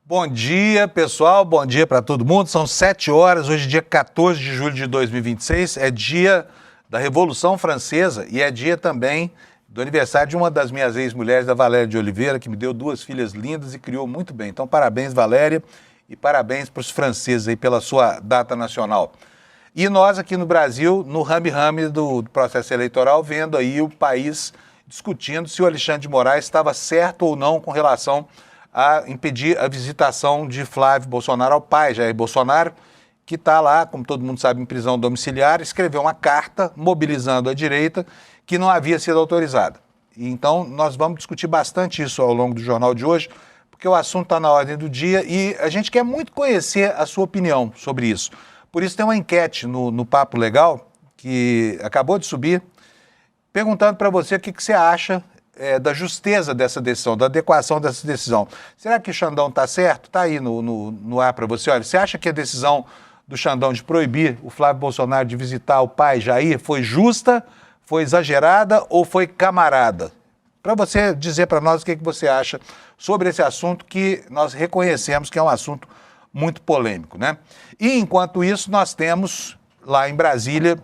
Bom dia, pessoal. Bom dia para todo mundo. São 7 horas, hoje dia 14 de julho de 2026. É dia da Revolução Francesa e é dia também do aniversário de uma das minhas ex-mulheres, da Valéria de Oliveira, que me deu 2 filhas lindas e criou muito bem. Então, parabéns, Valéria, e parabéns para os franceses aí pela sua data nacional. E nós aqui no Brasil, no rame-rame do processo eleitoral, vendo aí o país discutindo se o Alexandre de Moraes estava certo ou não com relação a impedir a visitação de Flávio Bolsonaro ao pai, Jair Bolsonaro, que está lá, como todo mundo sabe, em prisão domiciliar, escreveu uma carta mobilizando a direita que não havia sido autorizada. Então, nós vamos discutir bastante isso ao longo do jornal de hoje, porque o assunto está na ordem do dia e a gente quer muito conhecer a sua opinião sobre isso. Por isso tem uma enquete no Papo Legal, que acabou de subir, perguntando para você o que você acha da justeza dessa decisão, da adequação dessa decisão. Será que o Xandão está certo? Está aí no ar para você. Olha, você acha que a decisão do Xandão de proibir o Flávio Bolsonaro de visitar o pai Jair foi justa, foi exagerada ou foi camarada? Para você dizer para nós o que você acha sobre esse assunto que nós reconhecemos que é um assunto muito polêmico, né? E enquanto isso, nós temos lá em Brasília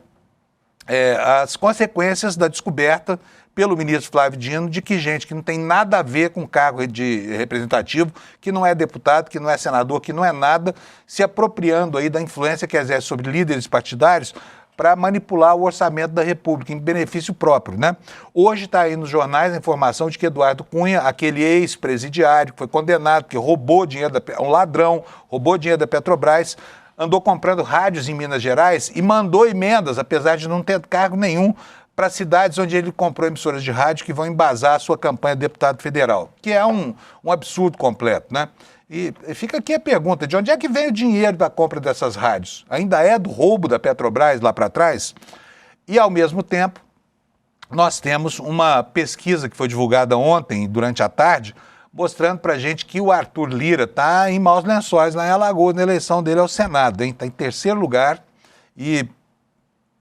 as consequências da descoberta pelo ministro Flávio Dino de que gente que não tem nada a ver com cargo de representativo, que não é deputado, que não é senador, que não é nada, se apropriando aí da influência que exerce sobre líderes partidários para manipular o orçamento da República em benefício próprio, né? Hoje está aí nos jornais a informação de que Eduardo Cunha, aquele ex-presidiário que foi condenado, que roubou dinheiro, um ladrão, roubou dinheiro da Petrobras, andou comprando rádios em Minas Gerais e mandou emendas, apesar de não ter cargo nenhum, para cidades onde ele comprou emissoras de rádio que vão embasar a sua campanha de deputado federal, que é um absurdo completo, né? E fica aqui a pergunta, de onde é que vem o dinheiro da compra dessas rádios? Ainda é do roubo da Petrobras lá para trás? E, ao mesmo tempo, nós temos uma pesquisa que foi divulgada ontem, durante a tarde, mostrando para a gente que o Arthur Lira está em maus lençóis lá em Alagoas, na eleição dele ao Senado, hein? Está em terceiro lugar e...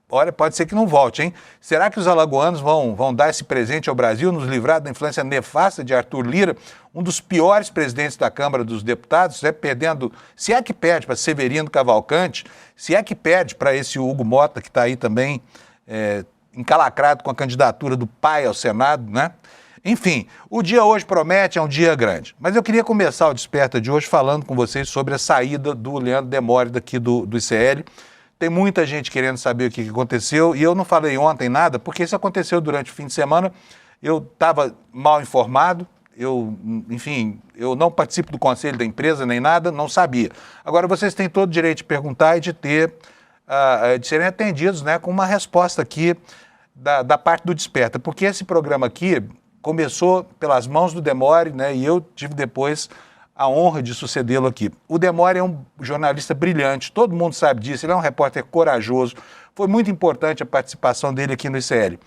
olha, pode ser que não volte, hein? Será que os alagoanos vão dar esse presente ao Brasil, nos livrar da influência nefasta de Arthur Lira, um dos piores presidentes da Câmara dos Deputados, perdendo, se é que perde para Severino Cavalcante, se é que perde para esse Hugo Mota, que está aí também encalacrado com a candidatura do pai ao Senado, né? Enfim, o dia hoje promete, é um dia grande. Mas eu queria começar o Desperta de hoje falando com vocês sobre a saída do Leandro Demore daqui do ICL. Tem muita gente querendo saber o que aconteceu e eu não falei ontem nada, porque isso aconteceu durante o fim de semana. Eu estava mal informado, eu não participo do conselho da empresa nem nada, não sabia. Agora, vocês têm todo o direito de perguntar e de serem atendidos, né, com uma resposta aqui da parte do Desperta, porque esse programa aqui começou pelas mãos do Demore, né, e eu tive depois a honra de sucedê-lo aqui. O Demore é um jornalista brilhante, todo mundo sabe disso, ele é um repórter corajoso, foi muito importante a participação dele aqui no ICL.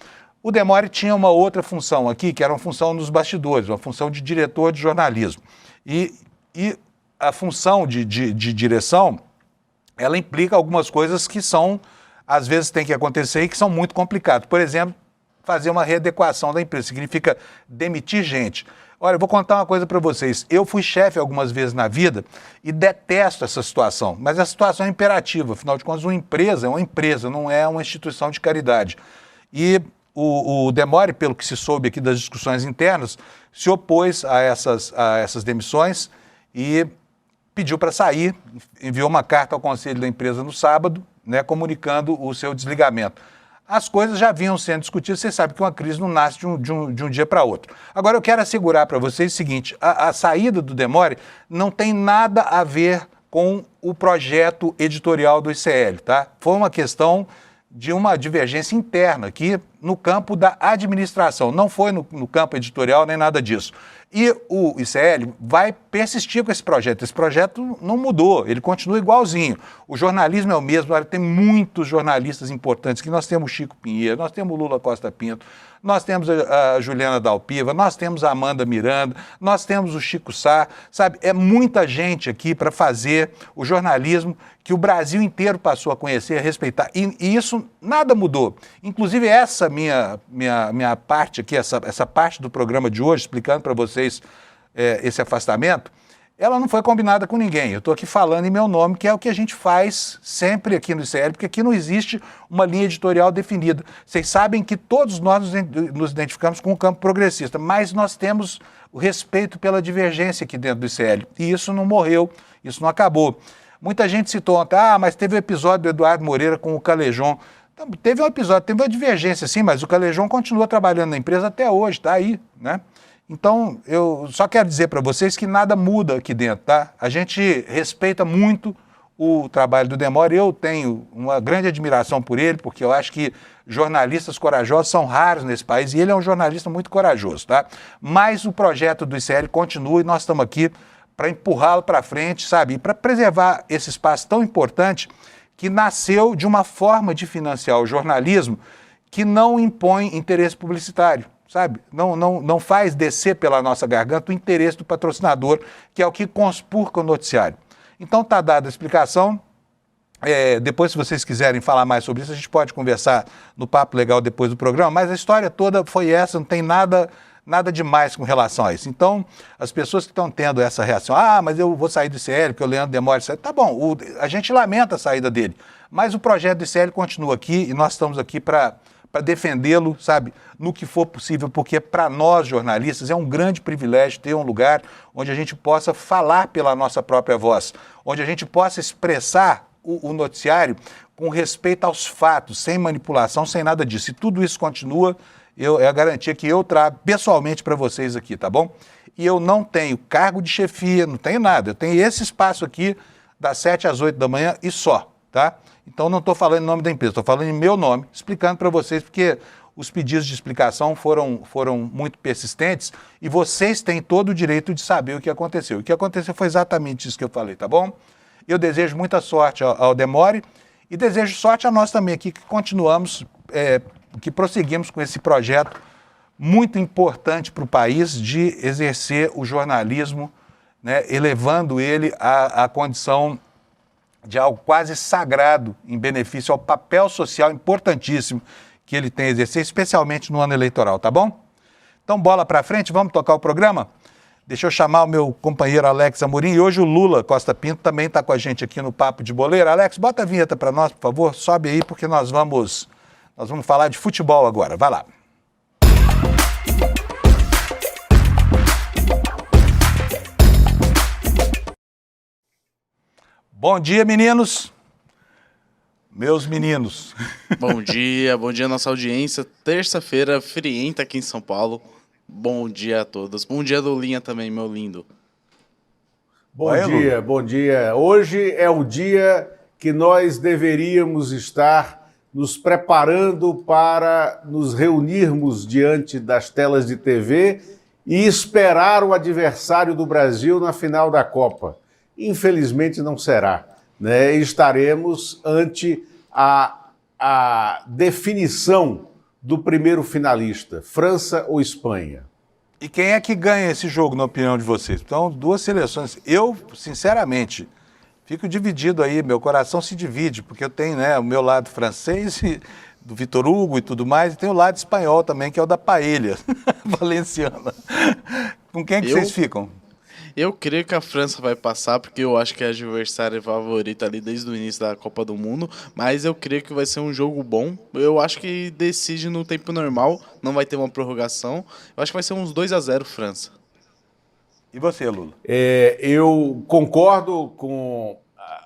O Demore tinha uma outra função aqui, que era uma função nos bastidores, uma função de diretor de jornalismo. E a função de direção, ela implica algumas coisas que são, às vezes tem que acontecer e que são muito complicadas. Por exemplo, fazer uma readequação da empresa, significa demitir gente. Olha, eu vou contar uma coisa para vocês. Eu fui chefe algumas vezes na vida e detesto essa situação, mas a situação é imperativa. Afinal de contas, uma empresa é uma empresa, não é uma instituição de caridade. E o Demore, pelo que se soube aqui das discussões internas, se opôs a essas demissões e pediu para sair, enviou uma carta ao conselho da empresa no sábado, né, comunicando o seu desligamento. As coisas já vinham sendo discutidas, você sabe que uma crise não nasce de um dia para outro. Agora, eu quero assegurar para vocês o seguinte, a saída do Demore não tem nada a ver com o projeto editorial do ICL, tá? Foi uma questão de uma divergência interna aqui no campo da administração, não foi no campo editorial nem nada disso. E o ICL vai persistir com esse projeto não mudou, ele continua igualzinho. O jornalismo é o mesmo, olha, tem muitos jornalistas importantes, que nós temos Chico Pinheiro, nós temos Lula Costa Pinto, nós temos a Juliana Dalpiva, nós temos a Amanda Miranda, nós temos o Chico Sá, sabe? É muita gente aqui para fazer o jornalismo que o Brasil inteiro passou a conhecer, a respeitar, e isso nada mudou. Inclusive essa minha parte aqui, essa parte do programa de hoje, explicando para vocês esse afastamento, ela não foi combinada com ninguém. Eu estou aqui falando em meu nome, que é o que a gente faz sempre aqui no ICL, porque aqui não existe uma linha editorial definida. Vocês sabem que todos nós nos identificamos com o campo progressista, mas nós temos o respeito pela divergência aqui dentro do ICL. E isso não morreu, isso não acabou. Muita gente citou ontem, mas teve o episódio do Eduardo Moreira com o Calejón. Teve um episódio, teve uma divergência, sim, mas o Calejón continua trabalhando na empresa até hoje, está aí, né? Então, eu só quero dizer para vocês que nada muda aqui dentro, tá? A gente respeita muito o trabalho do Demore, eu tenho uma grande admiração por ele, porque eu acho que jornalistas corajosos são raros nesse país, e ele é um jornalista muito corajoso, tá? Mas o projeto do ICL continua e nós estamos aqui para empurrá-lo para frente, sabe? E para preservar esse espaço tão importante que nasceu de uma forma de financiar o jornalismo que não impõe interesse publicitário. Sabe? Não faz descer pela nossa garganta o interesse do patrocinador, que é o que conspurca o noticiário. Então está dada a explicação. Depois, se vocês quiserem falar mais sobre isso, a gente pode conversar no Papo Legal depois do programa, mas a história toda foi essa, não tem nada demais com relação a isso. Então, as pessoas que estão tendo essa reação, mas eu vou sair do ICL, porque o Leandro Demore sai. Tá bom, a gente lamenta a saída dele, mas o projeto do ICL continua aqui e nós estamos aqui para defendê-lo, sabe, no que for possível, porque para nós jornalistas é um grande privilégio ter um lugar onde a gente possa falar pela nossa própria voz, onde a gente possa expressar o noticiário com respeito aos fatos, sem manipulação, sem nada disso. E tudo isso continua, é a garantia que eu trago pessoalmente para vocês aqui, tá bom? E eu não tenho cargo de chefia, não tenho nada, eu tenho esse espaço aqui das 7 às 8 da manhã e só, tá? Então, não estou falando em nome da empresa, estou falando em meu nome, explicando para vocês, porque os pedidos de explicação foram muito persistentes e vocês têm todo o direito de saber o que aconteceu. O que aconteceu foi exatamente isso que eu falei, tá bom? Eu desejo muita sorte ao Demore e desejo sorte a nós também aqui, que continuamos, que prosseguimos com esse projeto muito importante para o país de exercer o jornalismo, né, elevando ele à condição de algo quase sagrado em benefício ao papel social importantíssimo que ele tem a exercer, especialmente no ano eleitoral, tá bom? Então, bola para frente, vamos tocar o programa? Deixa eu chamar o meu companheiro Alex Amorim, e hoje o Lula Costa Pinto também está com a gente aqui no Papo de Boleiro. Alex, bota a vinheta para nós, por favor, sobe aí, porque nós vamos falar de futebol agora, vai lá. Bom dia, meninos. Meus meninos. Bom dia nossa audiência. Terça-feira, frienta aqui em São Paulo. Bom dia a todos. Bom dia, Lulinha também, meu lindo. Bom dia. Hoje é o dia que nós deveríamos estar nos preparando para nos reunirmos diante das telas de TV e esperar o adversário do Brasil na final da Copa. Infelizmente não será, né? Estaremos ante a definição do primeiro finalista, França ou Espanha. E quem é que ganha esse jogo, na opinião de vocês? Então, duas seleções. Eu, sinceramente, fico dividido aí, meu coração se divide, porque eu tenho, né, o meu lado francês, do Vitor Hugo e tudo mais, e tem o lado espanhol também, que é o da paella valenciana. Com quem que vocês ficam? Eu creio que a França vai passar, porque eu acho que é a adversária favorita ali desde o início da Copa do Mundo, mas eu creio que vai ser um jogo bom. Eu acho que decide no tempo normal, não vai ter uma prorrogação. Eu acho que vai ser uns 2-0 França. E você, Lula? Eu concordo com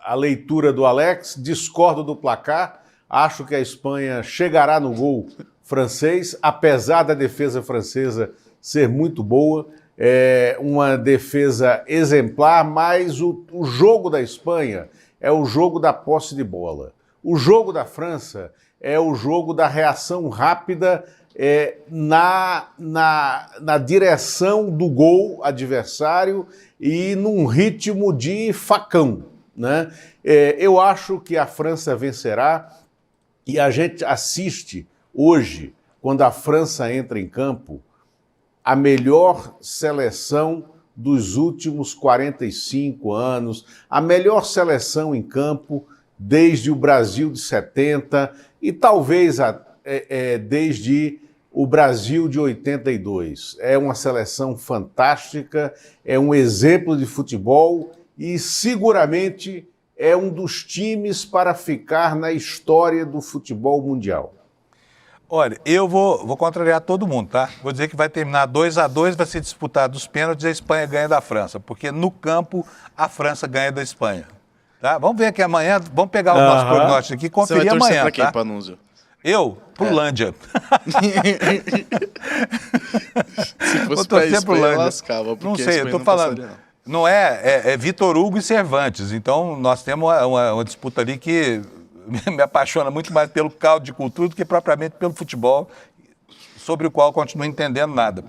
a leitura do Alex, discordo do placar, acho que a Espanha chegará no gol francês, apesar da defesa francesa ser muito boa. É uma defesa exemplar, mas o jogo da Espanha é o jogo da posse de bola. O jogo da França é o jogo da reação rápida na direção do gol adversário e num ritmo de facão, né? Eu acho que a França vencerá e a gente assiste hoje, quando a França entra em campo, a melhor seleção dos últimos 45 anos, a melhor seleção em campo desde o Brasil de 70 e talvez desde o Brasil de 82. É uma seleção fantástica, é um exemplo de futebol e seguramente é um dos times para ficar na história do futebol mundial. Olha, eu vou contrariar todo mundo, tá? Vou dizer que vai terminar 2-2, vai ser disputado os pênaltis e a Espanha ganha da França, porque no campo a França ganha da Espanha. Tá? Vamos ver aqui amanhã, vamos pegar o nosso prognóstico aqui e Você vai conferir torcer amanhã, pra quem, tá? Panunzio? Eu? Pro Lândia. Se Vou fosse pra torcer pro Espanha, Lândia. lascava. Não porque a sei, eu Espanha tô não falando. passaria, Não é Vitor Hugo e Cervantes. Então nós temos uma disputa ali que me apaixona muito mais pelo caldo de cultura do que propriamente pelo futebol, sobre o qual eu continuo entendendo nada.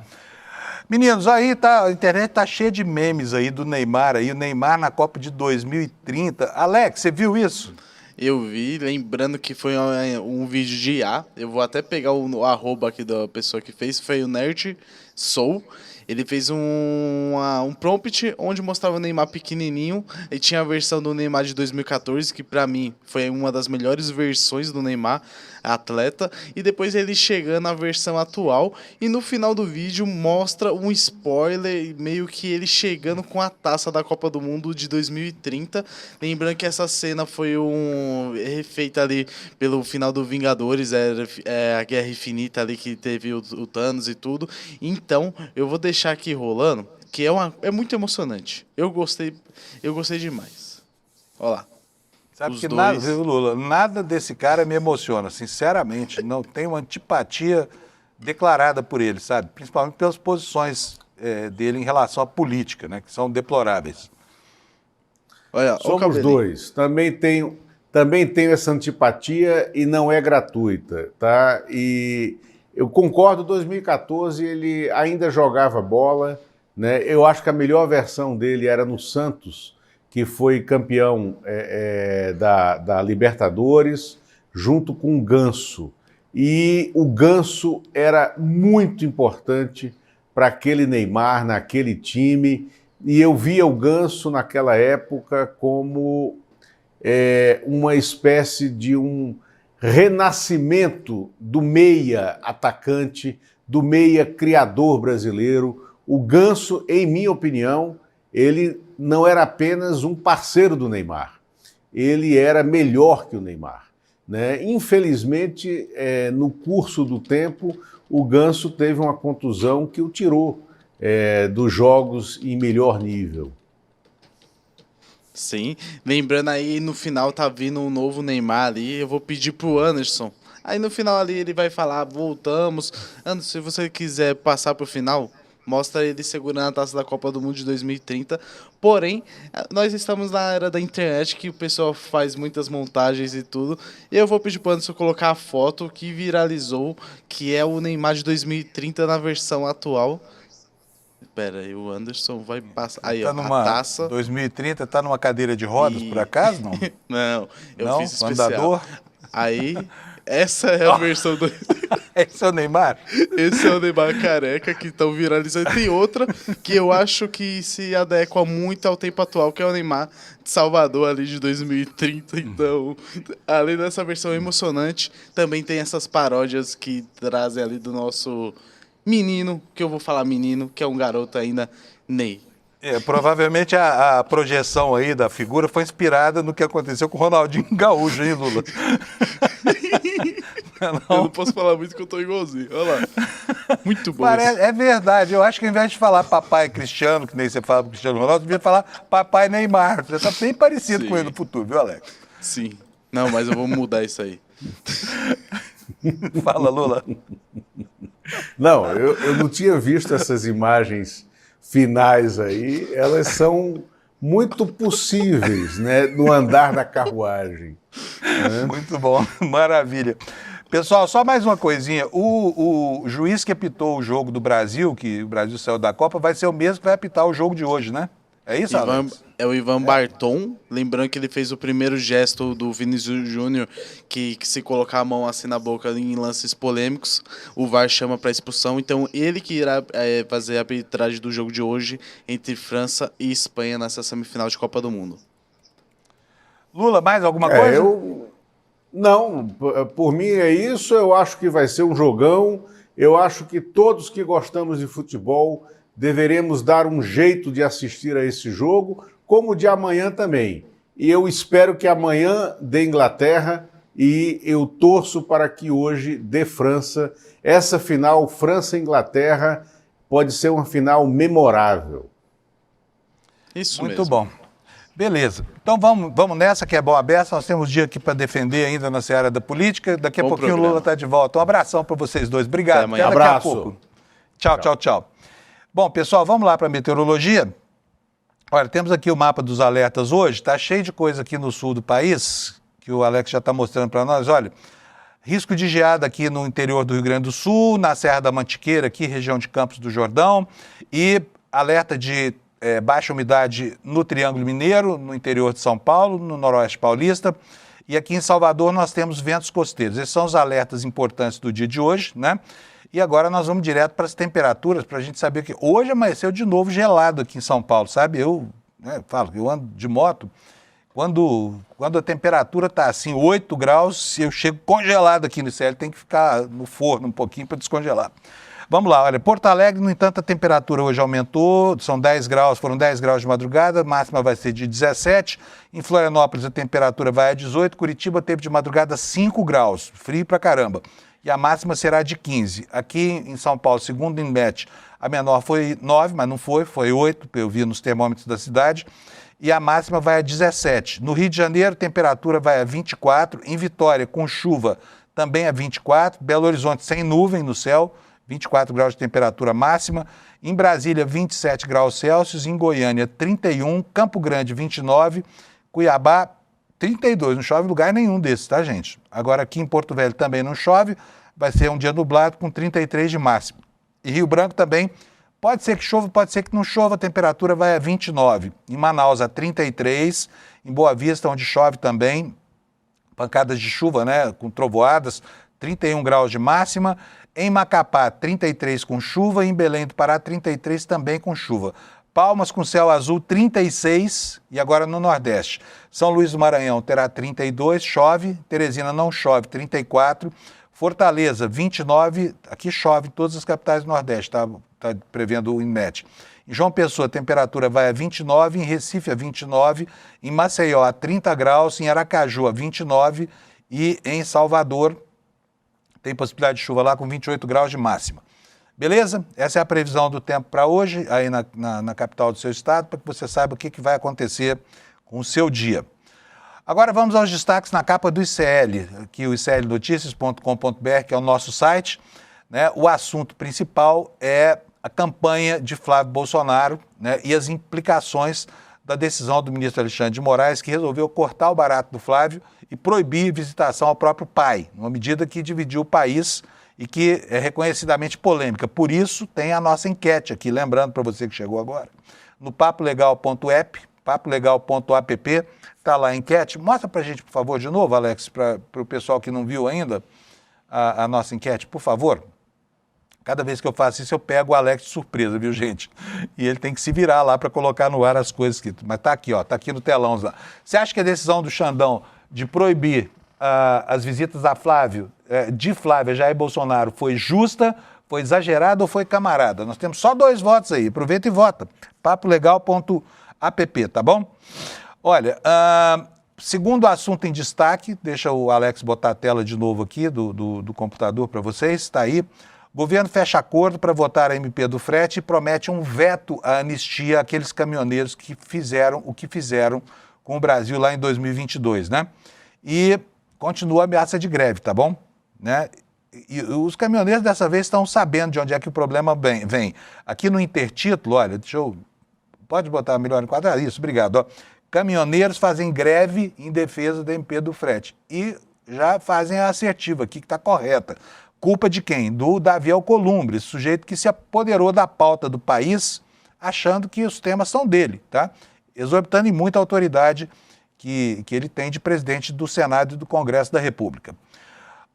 Meninos, aí a internet tá cheia de memes aí do Neymar aí, o Neymar na Copa de 2030. Alex, você viu isso? Eu vi, lembrando que foi um vídeo de IA. Eu vou até pegar o arroba aqui da pessoa que fez, foi o Nerd Soul. Ele fez um prompt onde mostrava o Neymar pequenininho e tinha a versão do Neymar de 2014, que pra mim foi uma das melhores versões do Neymar atleta, e depois ele chegando na versão atual, e no final do vídeo mostra um spoiler, meio que ele chegando com a taça da Copa do Mundo de 2030, lembrando que essa cena foi refeita ali pelo final do Vingadores, a Guerra Infinita ali que teve o Thanos e tudo, então eu vou deixar aqui rolando, que é muito emocionante, eu gostei demais, olha lá. Sabe Os que dois. nada, viu, Lula, nada desse cara me emociona, sinceramente. Não tenho uma antipatia declarada por ele, sabe? Principalmente pelas posições dele em relação à política, né? Que são deploráveis. Olha, Somos dois. Também tenho essa antipatia e não é gratuita, tá? E eu concordo, 2014 ele ainda jogava bola, né? Eu acho que a melhor versão dele era no Santos, que foi campeão da Libertadores, junto com o Ganso. E o Ganso era muito importante para aquele Neymar, naquele time, e eu via o Ganso naquela época como uma espécie de um renascimento do meia atacante, do meia criador brasileiro. O Ganso, em minha opinião, ele não era apenas um parceiro do Neymar, ele era melhor que o Neymar, né? Infelizmente, no curso do tempo, o Ganso teve uma contusão que o tirou dos jogos em melhor nível. Sim, lembrando aí, no final tá vindo um novo Neymar ali, eu vou pedir pro Anderson. Aí no final ali ele vai falar, voltamos. Anderson, se você quiser passar pro final, mostra ele segurando a taça da Copa do Mundo de 2030. Porém, nós estamos na era da internet, que o pessoal faz muitas montagens e tudo. E eu vou pedir pro Anderson colocar a foto que viralizou, que é o Neymar de 2030 na versão atual. Pera aí, o Anderson vai passar. Aí, Tá ó, numa, a taça. 2030, tá numa cadeira de rodas, por acaso, não? Não, eu Não? fiz especial. Andador? Aí, essa é a versão do... Esse é o Neymar? Esse é o Neymar careca que estão viralizando. Tem outra que eu acho que se adequa muito ao tempo atual, que é o Neymar de Salvador ali de 2030. Então, além dessa versão emocionante, também tem essas paródias que trazem ali do nosso menino, que eu vou falar menino, que é um garoto ainda, Ney. Provavelmente a projeção aí da figura foi inspirada no que aconteceu com o Ronaldinho Gaúcho, hein, Lula? Eu não posso falar muito que eu tô igualzinho. Olha lá. Muito bom. É verdade. Eu acho que ao invés de falar papai Cristiano, que nem você fala pro Cristiano Ronaldo, devia falar papai Neymar. Você tá bem parecido com ele no futuro, viu, Alex? Sim. Não, mas eu vou mudar isso aí. Fala, Lula. Não, eu não tinha visto essas imagens finais aí. Elas são muito possíveis, né, no andar da carruagem. Né? Muito bom, maravilha. Pessoal, só mais uma coisinha. O juiz que apitou o jogo do Brasil, que o Brasil saiu da Copa, vai ser o mesmo que vai apitar o jogo de hoje, né? É isso, Alex? É o Ivan Barton, lembrando que ele fez o primeiro gesto do Vinícius Júnior, que se colocar a mão assim na boca em lances polêmicos, o VAR chama para expulsão, então ele que irá fazer a arbitragem do jogo de hoje entre França e Espanha nessa semifinal de Copa do Mundo. Lula, mais alguma coisa? Não, por mim é isso, eu acho que vai ser um jogão Eu acho que todos que gostamos de futebol deveremos dar um jeito de assistir a esse jogo, como de amanhã também. E eu espero que amanhã dê Inglaterra e eu torço para que hoje dê França. Essa final França-Inglaterra pode ser uma final memorável. Isso Muito mesmo. bom. Beleza. Então vamos nessa, que é bom aberto. Nós temos dia aqui para defender ainda na seara da política. Daqui a Bom pouquinho o programa. Lula está de volta. Um abração para vocês dois. Obrigado. Até amanhã. Até daqui a Abraço. pouco. Tchau, tchau, tchau. Bom, pessoal, vamos lá para a meteorologia. Olha, temos aqui o mapa dos alertas hoje. Está cheio de coisa aqui no sul do país, que o Alex já está mostrando para nós. Olha, risco de geada aqui no interior do Rio Grande do Sul, na Serra da Mantiqueira, aqui, região de Campos do Jordão, e alerta de baixa umidade no Triângulo Mineiro, no interior de São Paulo, no Noroeste Paulista, e aqui em Salvador nós temos ventos costeiros. Esses são os alertas importantes do dia de hoje, né? E agora nós vamos direto para as temperaturas, para a gente saber que hoje amanheceu de novo gelado aqui em São Paulo, sabe? Eu falo, eu ando de moto, quando a temperatura está assim, 8 graus, eu chego congelado aqui no céu, tem que ficar no forno um pouquinho para descongelar. Vamos lá, olha, Porto Alegre, no entanto, a temperatura hoje aumentou, são 10 graus, foram 10 graus de madrugada, a máxima vai ser de 17. Em Florianópolis a temperatura vai a 18, Curitiba teve de madrugada 5 graus, frio pra caramba. E a máxima será de 15. Aqui em São Paulo, segundo o INMET, a menor foi 9, mas não foi 8, eu vi nos termômetros da cidade. E a máxima vai a 17. No Rio de Janeiro, a temperatura vai a 24. Em Vitória, com chuva, também a 24. Belo Horizonte, sem nuvem no céu, 24 graus de temperatura máxima. Em Brasília, 27 graus Celsius. Em Goiânia, 31. Campo Grande, 29. Cuiabá, 32. Não chove em lugar nenhum desses, tá, gente? Agora, aqui em Porto Velho também não chove. Vai ser um dia nublado com 33 de máxima. E Rio Branco também, pode ser que chova, pode ser que não chova, a temperatura vai a 29. Em Manaus, a 33. Em Boa Vista, onde chove também, pancadas de chuva, né, com trovoadas, 31 graus de máxima. Em Macapá, 33 com chuva. Em Belém do Pará, 33 também com chuva. Palmas com céu azul, 36, e agora no Nordeste. São Luís do Maranhão terá 32, chove. Teresina não chove, 34. Fortaleza, 29, aqui chove em todas as capitais do Nordeste, está prevendo o INMET. Em João Pessoa, a temperatura vai a 29, em Recife a 29, em Maceió a 30 graus, em Aracaju a 29 e em Salvador tem possibilidade de chuva lá com 28 graus de máxima. Beleza? Essa é a previsão do tempo para hoje, aí na capital do seu estado, para que você saiba o que vai acontecer com o seu dia. Agora vamos aos destaques na capa do ICL, aqui o iclnoticias.com.br, que é o nosso site, né? O assunto principal é a campanha de Flávio Bolsonaro, né, e as implicações da decisão do ministro Alexandre de Moraes, que resolveu cortar o barato do Flávio e proibir visitação ao próprio pai, uma medida que dividiu o país e que é reconhecidamente polêmica. Por isso, tem a nossa enquete aqui, lembrando para você que chegou agora, no papolegal.app, papolegal.app, está lá a enquete. Mostra para a gente, por favor, de novo, Alex, para o pessoal que não viu ainda a nossa enquete, por favor. Cada vez que eu faço isso, eu pego o Alex de surpresa, viu, gente? E ele tem que se virar lá para colocar no ar as coisas que... Mas está aqui, ó, está aqui no telão. Você acha que a decisão do Xandão de proibir as visitas a Flávio, de Flávio a Jair Bolsonaro, foi justa, foi exagerada ou foi camarada? Nós temos só 2 votos aí, aproveita e vota. papolegal.app, tá bom? Olha, segundo assunto em destaque, deixa o Alex botar a tela de novo aqui do computador para vocês, está aí. O governo fecha acordo para votar a MP do frete e promete um veto à anistia àqueles caminhoneiros que fizeram o que fizeram com o Brasil lá em 2022, né? E continua a ameaça de greve, tá bom? Né? E os caminhoneiros dessa vez estão sabendo de onde é que o problema vem. Aqui no intertítulo, olha, pode botar melhor enquadrado? Isso, obrigado. Ó. Caminhoneiros fazem greve em defesa da MP do frete. E já fazem a assertiva aqui, que está correta. Culpa de quem? Do Davi Alcolumbre, sujeito que se apoderou da pauta do país, achando que os temas são dele, tá? Exorbitando em muita autoridade que ele tem de presidente do Senado e do Congresso da República.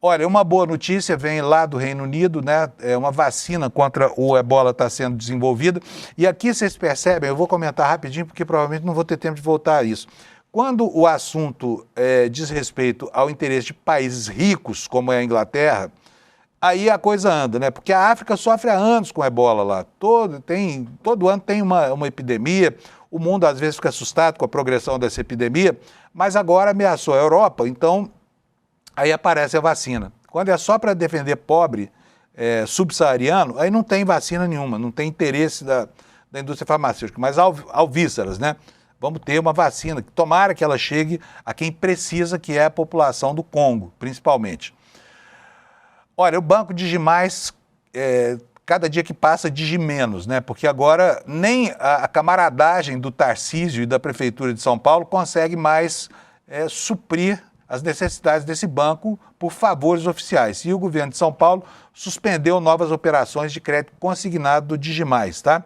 Olha, uma boa notícia vem lá do Reino Unido, né? Uma vacina contra o ebola está sendo desenvolvida. E aqui vocês percebem, eu vou comentar rapidinho, porque provavelmente não vou ter tempo de voltar a isso. Quando o assunto diz respeito ao interesse de países ricos, como é a Inglaterra, aí a coisa anda, né? Porque a África sofre há anos com ebola lá. Todo ano tem uma epidemia, o mundo às vezes fica assustado com a progressão dessa epidemia, mas agora ameaçou a Europa, então aí aparece a vacina. Quando é só para defender pobre subsaariano, aí não tem vacina nenhuma, não tem interesse da indústria farmacêutica, mas alvíceras, né? Vamos ter uma vacina, tomara que ela chegue a quem precisa, que é a população do Congo, principalmente. Olha, o Banco Digimais, cada dia que passa, digi menos, né? Porque agora nem a camaradagem do Tarcísio e da Prefeitura de São Paulo consegue mais suprir as necessidades desse banco por favores oficiais. E o governo de São Paulo suspendeu novas operações de crédito consignado do Digimais, tá?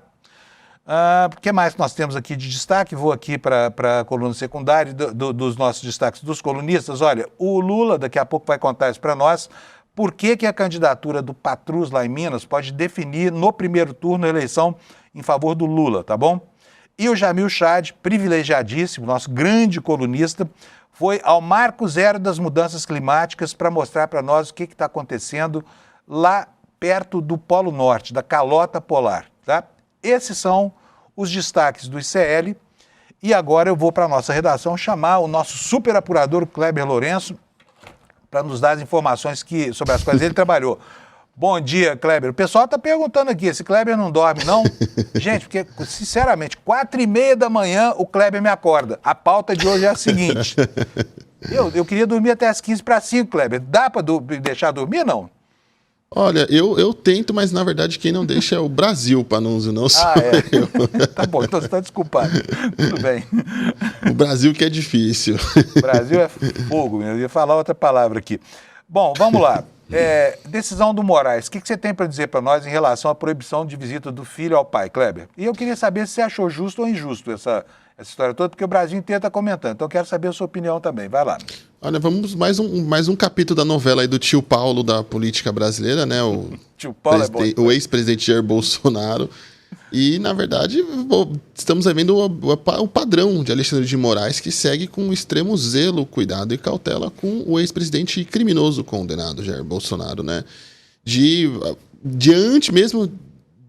O que mais nós temos aqui de destaque? Vou aqui para a coluna secundária dos nossos destaques dos colunistas. Olha, o Lula daqui a pouco vai contar isso para nós. Por que a candidatura do Patrus lá em Minas pode definir no primeiro turno a eleição em favor do Lula, tá bom? E o Jamil Chad, privilegiadíssimo, nosso grande colunista, foi ao marco zero das mudanças climáticas para mostrar para nós o que está acontecendo lá perto do Polo Norte, da calota polar, tá? Esses são os destaques do ICL. E agora eu vou para a nossa redação chamar o nosso super apurador, o Kleber Lourenço, para nos dar as informações sobre as quais ele trabalhou. Bom dia, Kleber. O pessoal está perguntando aqui, esse Kleber não dorme, não? Gente, porque, sinceramente, 4h30 da manhã o Kleber me acorda. A pauta de hoje é a seguinte. Eu queria dormir até as 4:45, Kleber. Dá para deixar dormir, não? Olha, eu tento, mas na verdade quem não deixa é o Brasil, Panunzio, não sou eu. Tá bom, então você está desculpado. Tudo bem. O Brasil que é difícil. O Brasil é fogo, eu ia falar outra palavra aqui. Bom, vamos lá. Decisão do Moraes. O que você tem para dizer para nós em relação à proibição de visita do filho ao pai, Kleber? E eu queria saber se você achou justo ou injusto essa história toda, porque o Brasil inteiro está comentando. Então eu quero saber a sua opinião também. Vai lá. Olha, vamos mais um capítulo da novela aí do tio Paulo da política brasileira, né? Tio Paulo o ex-presidente Jair Bolsonaro. E, na verdade, estamos vendo o padrão de Alexandre de Moraes, que segue com extremo zelo, cuidado e cautela com o ex-presidente criminoso condenado, Jair Bolsonaro, né? Diante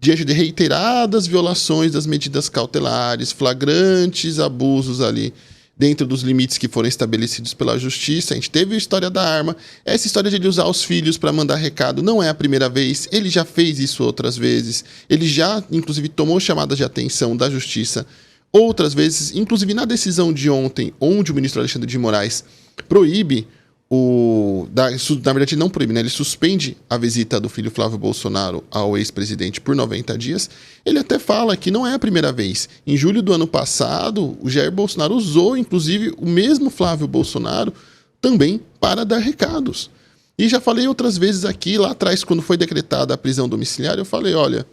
de reiteradas violações das medidas cautelares, flagrantes abusos ali dentro dos limites que foram estabelecidos pela justiça. A gente teve a história da arma, essa história de ele usar os filhos para mandar recado não é a primeira vez, ele já fez isso outras vezes, ele já, inclusive, tomou chamadas de atenção da justiça outras vezes, inclusive na decisão de ontem, onde o ministro Alexandre de Moraes proíbe na verdade não proíbe, né? Ele suspende a visita do filho Flávio Bolsonaro ao ex-presidente por 90 dias. Ele até fala que não é a primeira vez. Em julho do ano passado, o Jair Bolsonaro usou, inclusive, o mesmo Flávio Bolsonaro também para dar recados. E já falei outras vezes aqui, lá atrás, quando foi decretada a prisão domiciliar, eu falei, olha,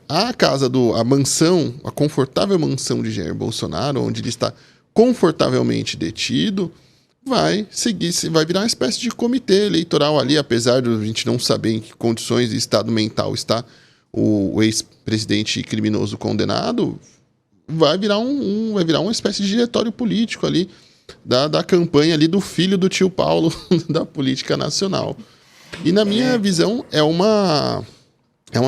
a mansão, a confortável mansão de Jair Bolsonaro, onde ele está confortavelmente detido, vai virar uma espécie de comitê eleitoral ali, apesar de a gente não saber em que condições de estado mental está o ex-presidente criminoso condenado, vai virar uma espécie de diretório político ali da campanha ali do filho do tio Paulo da política nacional. E na minha visão é uma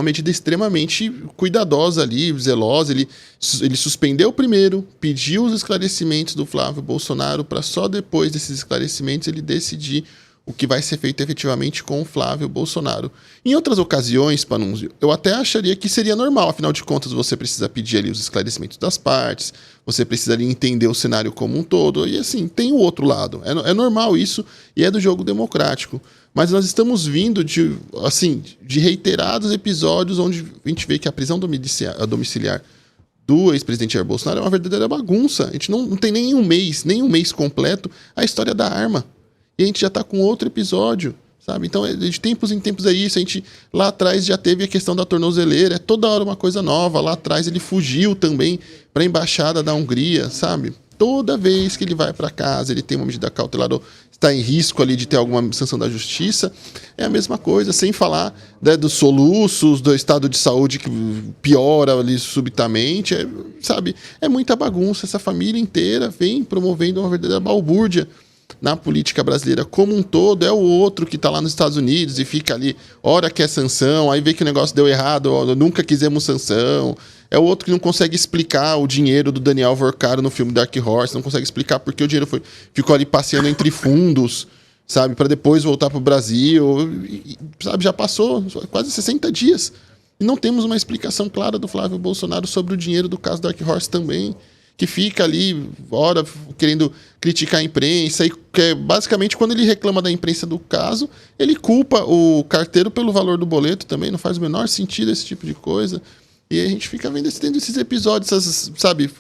medida extremamente cuidadosa ali, zelosa. Ele suspendeu primeiro, pediu os esclarecimentos do Flávio Bolsonaro para só depois desses esclarecimentos ele decidir o que vai ser feito efetivamente com o Flávio Bolsonaro. Em outras ocasiões, Panunzio, eu até acharia que seria normal, afinal de contas você precisa pedir ali os esclarecimentos das partes, você precisa ali entender o cenário como um todo, e assim, tem o outro lado. É normal isso e é do jogo democrático. Mas nós estamos vindo de reiterados episódios onde a gente vê que a prisão domiciliar do ex-presidente Jair Bolsonaro é uma verdadeira bagunça. A gente não tem nem um mês completo a história da arma. E a gente já está com outro episódio, sabe? Então, de tempos em tempos é isso. A gente, lá atrás, já teve a questão da tornozeleira. É toda hora uma coisa nova. Lá atrás, ele fugiu também para a embaixada da Hungria, sabe? Toda vez que ele vai para casa, ele tem uma medida cautelar, está em risco ali de ter alguma sanção da justiça, é a mesma coisa, sem falar, né, dos soluços, do estado de saúde que piora ali subitamente, sabe? É muita bagunça, essa família inteira vem promovendo uma verdadeira balbúrdia na política brasileira como um todo é o outro que está lá nos Estados Unidos e fica ali, hora quer sanção, aí vê que o negócio deu errado, ó, nunca quisemos sanção. É o outro que não consegue explicar o dinheiro do Daniel Vorcaro no filme Dark Horse, não consegue explicar porque o dinheiro ficou ali passeando entre fundos, sabe, para depois voltar para o Brasil, sabe, já passou quase 60 dias. E não temos uma explicação clara do Flávio Bolsonaro sobre o dinheiro do caso Dark Horse também, que fica ali, ora, querendo criticar a imprensa, e que, basicamente, quando ele reclama da imprensa do caso, ele culpa o carteiro pelo valor do boleto também, não faz o menor sentido esse tipo de coisa. E a gente fica tendo esses episódios, essas, sabe,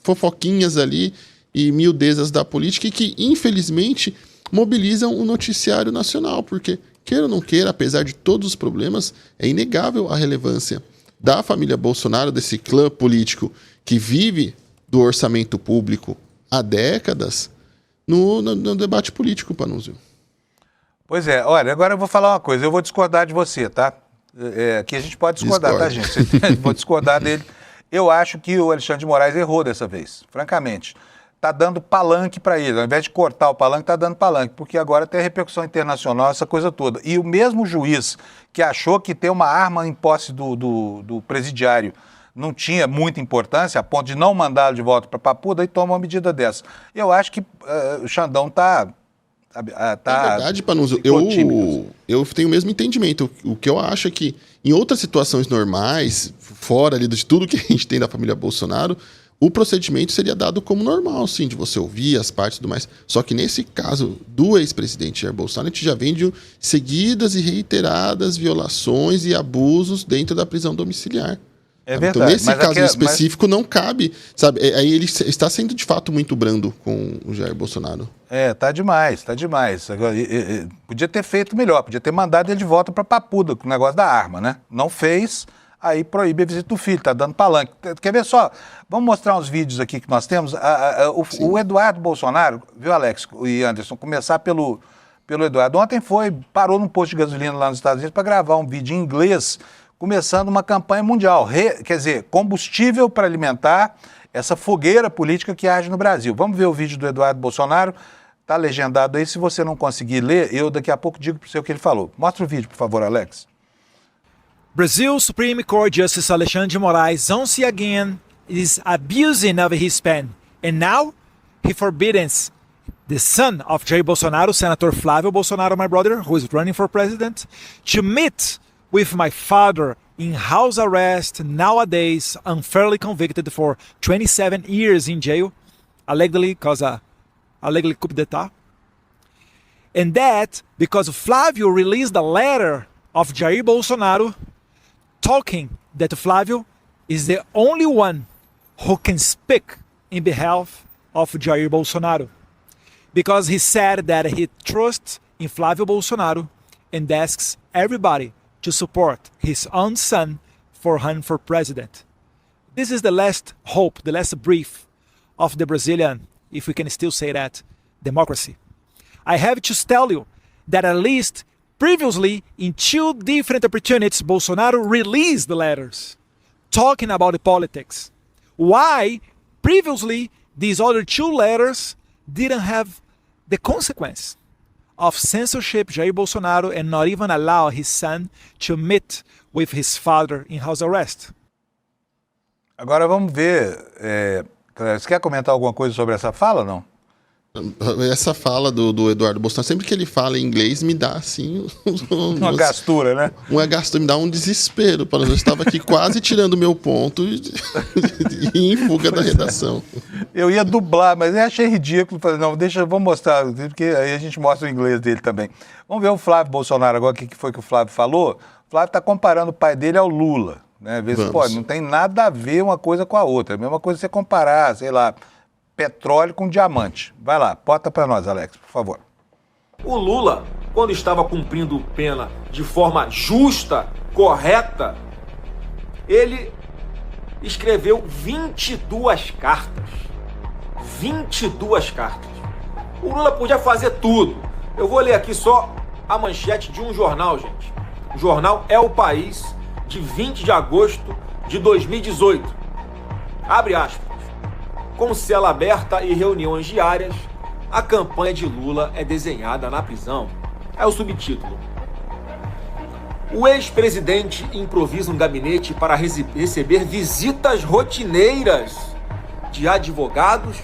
fofoquinhas ali e miudezas da política, e que, infelizmente, mobilizam o noticiário nacional, porque, queira ou não queira, apesar de todos os problemas, é inegável a relevância da família Bolsonaro, desse clã político que vive do orçamento público há décadas no debate político, Panunzio. Pois é, olha, agora eu vou falar uma coisa, eu vou discordar de você, tá? Aqui a gente pode discordar, tá, gente? Vou discordar dele. Eu acho que o Alexandre de Moraes errou dessa vez, francamente. Tá dando palanque para ele, ao invés de cortar o palanque, tá dando palanque, porque agora tem a repercussão internacional, essa coisa toda. E o mesmo juiz que achou que ter uma arma em posse do presidiário não tinha muita importância, a ponto de não mandá-lo de volta para Papuda, e toma uma medida dessa. Eu acho que o Xandão tá... Na verdade, Panunzio, eu tenho o mesmo entendimento. O que eu acho é que, em outras situações normais, fora ali de tudo que a gente tem da família Bolsonaro, o procedimento seria dado como normal, sim, de você ouvir as partes e tudo mais. Só que nesse caso do ex-presidente Jair Bolsonaro, a gente já vem de seguidas e reiteradas violações e abusos dentro da prisão domiciliar. É verdade. Então, nesse caso específico, não cabe, sabe? Aí ele está sendo, de fato, muito brando com o Jair Bolsonaro. Tá demais, tá demais. Agora, podia ter feito melhor, podia ter mandado ele de volta para Papuda, com o negócio da arma, né? Não fez, aí proíbe a visita do filho, tá dando palanque. Quer ver só? Vamos mostrar uns vídeos aqui que nós temos. O Eduardo Bolsonaro, viu, Alex e Anderson, começar pelo Eduardo. Ontem parou num posto de gasolina lá nos Estados Unidos para gravar um vídeo em inglês, começando uma campanha mundial, quer dizer, combustível para alimentar essa fogueira política que age no Brasil. Vamos ver o vídeo do Eduardo Bolsonaro, está legendado aí, se você não conseguir ler, eu daqui a pouco digo para você o que ele falou. Mostra o vídeo, por favor, Alex. Brazil Supreme Court Justice Alexandre de Moraes once again is abusing of his pen, and now he forbids the son of Jair Bolsonaro, Senator Flávio Bolsonaro, my brother, who is running for president, to meet with my father in house arrest, nowadays unfairly convicted for 27 years in jail, allegedly coup d'etat. And that because Flávio released a letter of Jair Bolsonaro talking that Flávio is the only one who can speak in behalf of Jair Bolsonaro. Because he said that he trusts in Flávio Bolsonaro and asks everybody to support his own son for running for president. This is the last hope, the last breath of the Brazilian, if we can still say that, democracy. I have to tell you that at least previously, in 2 different opportunities, Bolsonaro released the letters talking about the politics. Why previously these other 2 letters didn't have the consequence of censorship Jair Bolsonaro and not even allow his son to meet with his father in house arrest? Agora vamos ver. Você quer comentar alguma coisa sobre essa fala ou não? Essa fala do Eduardo Bolsonaro, sempre que ele fala em inglês, me dá assim... Uma gastura, né? Uma gastura, me dá um desespero. Eu estava aqui quase tirando o meu ponto e em fuga da redação. Eu ia dublar, mas eu achei ridículo. Falei, não, vamos mostrar, porque aí a gente mostra o inglês dele também. Vamos ver o Flávio Bolsonaro agora, o que foi que o Flávio falou. O Flávio está comparando o pai dele ao Lula. Né? Às vezes, não tem nada a ver uma coisa com a outra. É a mesma coisa você comparar, sei lá, petróleo com diamante. Vai lá, bota para nós, Alex, por favor. O Lula, quando estava cumprindo pena de forma justa, correta, ele escreveu 22 cartas. 22 cartas. O Lula podia fazer tudo. Eu vou ler aqui só a manchete de um jornal, gente. O jornal É o País, de 20 de agosto de 2018. Abre aspas. Com cela aberta e reuniões diárias, A campanha de Lula é desenhada na prisão. É o subtítulo. O ex-presidente improvisa um gabinete para receber visitas rotineiras de advogados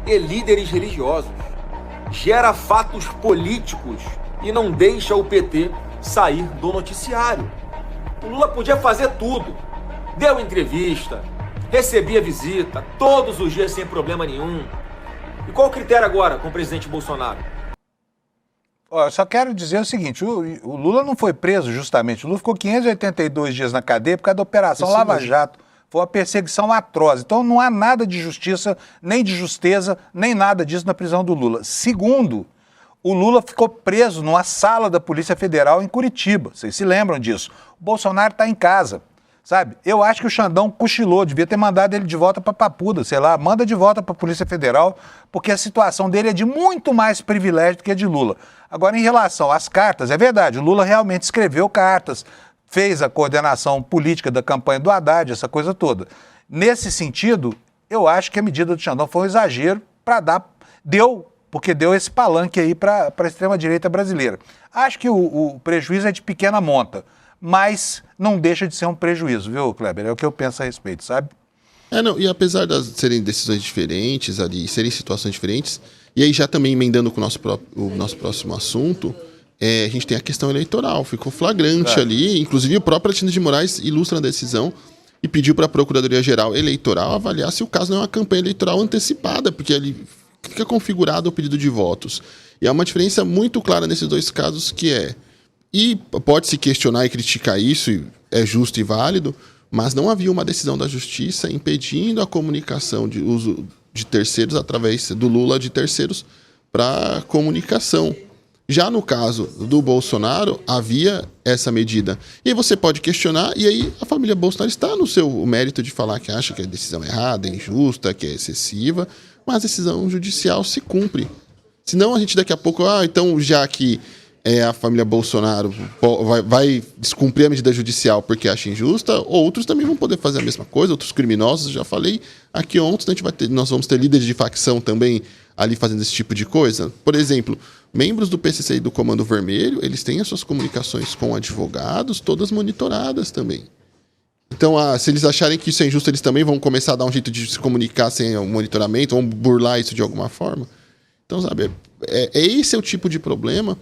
e líderes religiosos. Gera fatos políticos e não deixa o PT sair do noticiário. O Lula podia fazer tudo. Deu entrevista, recebia visita, todos os dias sem problema nenhum. E qual o critério agora com o presidente Bolsonaro? Ó, eu só quero dizer o seguinte, o Lula não foi preso justamente, o Lula ficou 582 dias na cadeia por causa da Operação Lava Jato. Foi uma perseguição atroz. Então não há nada de justiça, nem de justeza, nem nada disso na prisão do Lula. Segundo, o Lula ficou preso numa sala da Polícia Federal em Curitiba. Vocês se lembram disso? O Bolsonaro está em casa, sabe? Eu acho que o Xandão cochilou, devia ter mandado ele de volta para Papuda, sei lá, manda de volta para a Polícia Federal, porque a situação dele é de muito mais privilégio do que a de Lula. Agora, em relação às cartas, é verdade, o Lula realmente escreveu cartas, fez a coordenação política da campanha do Haddad, essa coisa toda. Nesse sentido, eu acho que a medida do Xandão foi um exagero porque deu esse palanque aí para a extrema-direita brasileira. Acho que o prejuízo é de pequena monta, mas não deixa de ser um prejuízo, viu, Kleber? É o que eu penso a respeito, sabe? Não, e apesar de serem decisões diferentes ali, serem situações diferentes, e aí já também emendando com o nosso próximo assunto, a gente tem a questão eleitoral, ficou flagrante ali, inclusive o próprio Alexandre de Moraes ilustra a decisão e pediu para a Procuradoria-Geral Eleitoral avaliar se o caso não é uma campanha eleitoral antecipada, porque ali fica configurado o pedido de votos. E há uma diferença muito clara nesses dois casos e pode-se questionar e criticar isso, e é justo e válido, mas não havia uma decisão da Justiça impedindo a comunicação de uso de terceiros através do Lula de terceiros para comunicação. Já no caso do Bolsonaro, havia essa medida. E aí você pode questionar, e aí a família Bolsonaro está no seu mérito de falar que acha que a decisão é errada, é injusta, que é excessiva, mas a decisão judicial se cumpre. Senão a gente daqui a pouco, então já que a família Bolsonaro vai descumprir a medida judicial porque acha injusta, outros também vão poder fazer a mesma coisa, outros criminosos, já falei aqui ontem, nós vamos ter líderes de facção também ali fazendo esse tipo de coisa. Por exemplo, membros do PCC e do Comando Vermelho, eles têm as suas comunicações com advogados, todas monitoradas também. Então, se eles acharem que isso é injusto, eles também vão começar a dar um jeito de se comunicar sem o monitoramento, vão burlar isso de alguma forma. Então, sabe, esse é o tipo de problema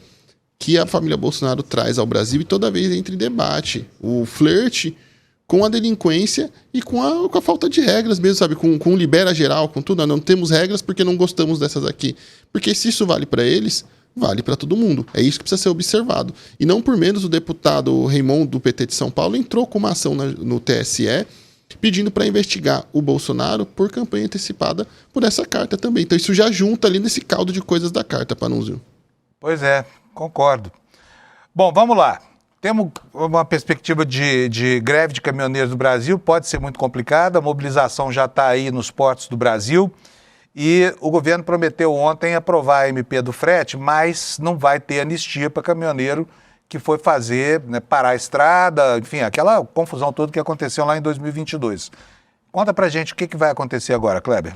que a família Bolsonaro traz ao Brasil e toda vez entra em debate. O flerte com a delinquência e com a falta de regras mesmo, sabe? Com libera geral, com tudo. Nós não temos regras porque não gostamos dessas aqui. Porque se isso vale para eles, vale para todo mundo. É isso que precisa ser observado. E não por menos o deputado Raimundo, do PT de São Paulo, entrou com uma ação no TSE pedindo para investigar o Bolsonaro por campanha antecipada por essa carta também. Então isso já junta ali nesse caldo de coisas da carta, Panunzio. Pois é, concordo. Bom, vamos lá. Temos uma perspectiva de greve de caminhoneiros do Brasil, pode ser muito complicada, a mobilização já está aí nos portos do Brasil e o governo prometeu ontem aprovar a MP do frete, mas não vai ter anistia para caminhoneiro que foi fazer, parar a estrada, enfim, aquela confusão toda que aconteceu lá em 2022. Conta pra gente o que vai acontecer agora, Kleber.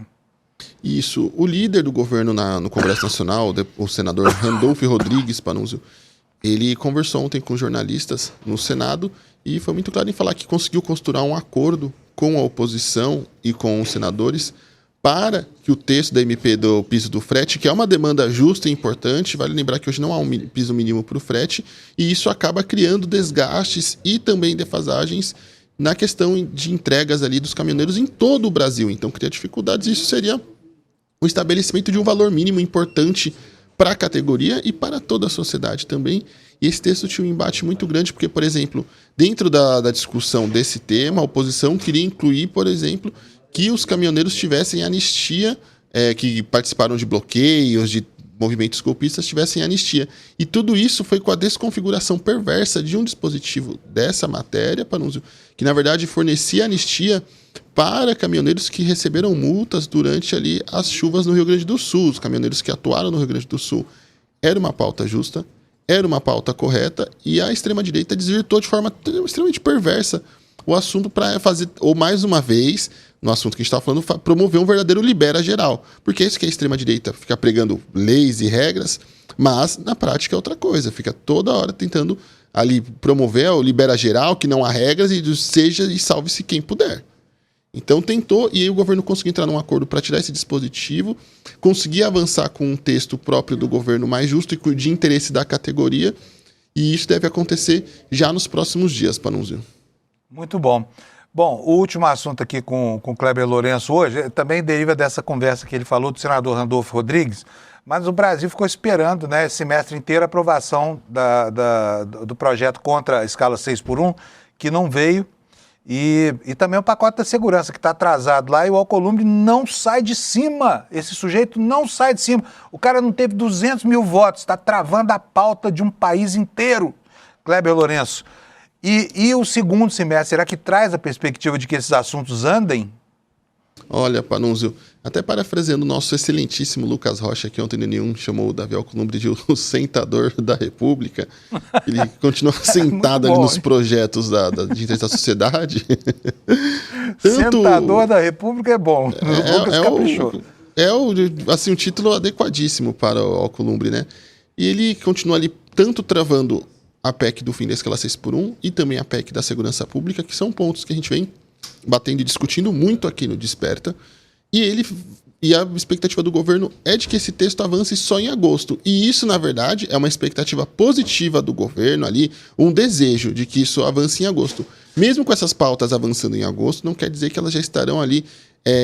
Isso. O líder do governo no Congresso Nacional, o senador Randolfo Rodrigues, Panunzio, ele conversou ontem com jornalistas no Senado e foi muito claro em falar que conseguiu costurar um acordo com a oposição e com os senadores para que o texto da MP do piso do frete, que é uma demanda justa e importante, vale lembrar que hoje não há um piso mínimo para o frete, e isso acaba criando desgastes e também defasagens na questão de entregas ali dos caminhoneiros em todo o Brasil. Então cria dificuldades, isso seria o estabelecimento de um valor mínimo importante para a categoria e para toda a sociedade também. E esse texto tinha um embate muito grande, porque, por exemplo, dentro da discussão desse tema, a oposição queria incluir, por exemplo, que os caminhoneiros tivessem anistia, que participaram de bloqueios, de movimentos golpistas, tivessem anistia. E tudo isso foi com a desconfiguração perversa de um dispositivo dessa matéria, Panunzio, que na verdade fornecia anistia para caminhoneiros que receberam multas durante ali as chuvas no Rio Grande do Sul, os caminhoneiros que atuaram no Rio Grande do Sul. Era uma pauta justa, era uma pauta correta, e a extrema-direita desvirtuou de forma extremamente perversa o assunto para fazer, ou mais uma vez, no assunto que a gente estava falando, promover um verdadeiro libera geral. Porque é isso que a extrema-direita fica pregando leis e regras, mas na prática é outra coisa. Fica toda hora tentando ali promover o libera geral, que não há regras, e seja e salve-se quem puder. Então tentou, e aí o governo conseguiu entrar num acordo para tirar esse dispositivo, conseguir avançar com um texto próprio do governo mais justo e de interesse da categoria, e isso deve acontecer já nos próximos dias, Panunzio. Muito bom. Bom, o último assunto aqui com o Kleber Lourenço hoje também deriva dessa conversa que ele falou do senador Randolfo Rodrigues, mas o Brasil ficou esperando, né, esse semestre inteiro a aprovação do projeto contra a escala 6x1, que não veio, e também o pacote da segurança, que está atrasado lá, e o Alcolumbre não sai de cima. Esse sujeito não sai de cima. O cara não teve 200 mil votos, está travando a pauta de um país inteiro. Kleber Lourenço. E o segundo semestre, será que traz a perspectiva de que esses assuntos andem? Olha, Panunzio, até parafraseando o nosso excelentíssimo Lucas Rocha, que ontem nenhum chamou o Davi Alcolumbre de o sentador da República, ele continua sentado ali nos projetos de interesse da sociedade. Sentador da República é bom, o Lucas caprichou. Assim, um título adequadíssimo para o Alcolumbre, né? E ele continua ali tanto travando a PEC do fim da escala 6x1 e também a PEC da segurança pública, que são pontos que a gente vem batendo e discutindo muito aqui no Desperta. E a expectativa do governo é de que esse texto avance só em agosto. E isso, na verdade, é uma expectativa positiva do governo ali, um desejo de que isso avance em agosto. Mesmo com essas pautas avançando em agosto, não quer dizer que elas já estarão ali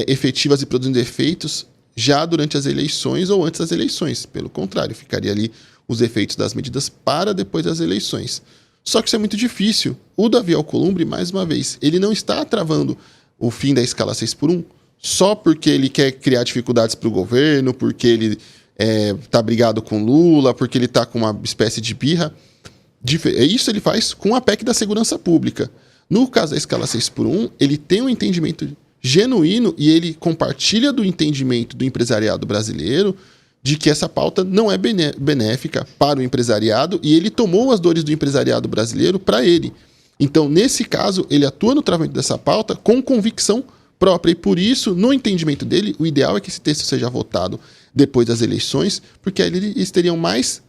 efetivas e produzindo efeitos já durante as eleições ou antes das eleições. Pelo contrário, ficaria ali os efeitos das medidas para depois das eleições. Só que isso é muito difícil. O Davi Alcolumbre, mais uma vez, ele não está travando o fim da escala 6x1 só porque ele quer criar dificuldades para o governo, porque ele está brigado com Lula, porque ele está com uma espécie de birra. Isso ele faz com a PEC da segurança pública. No caso da escala 6x1, ele tem um entendimento genuíno e ele compartilha do entendimento do empresariado brasileiro de que essa pauta não é benéfica para o empresariado e ele tomou as dores do empresariado brasileiro para ele. Então, nesse caso, ele atua no travamento dessa pauta com convicção própria e, por isso, no entendimento dele, o ideal é que esse texto seja votado depois das eleições, porque aí eles teriam mais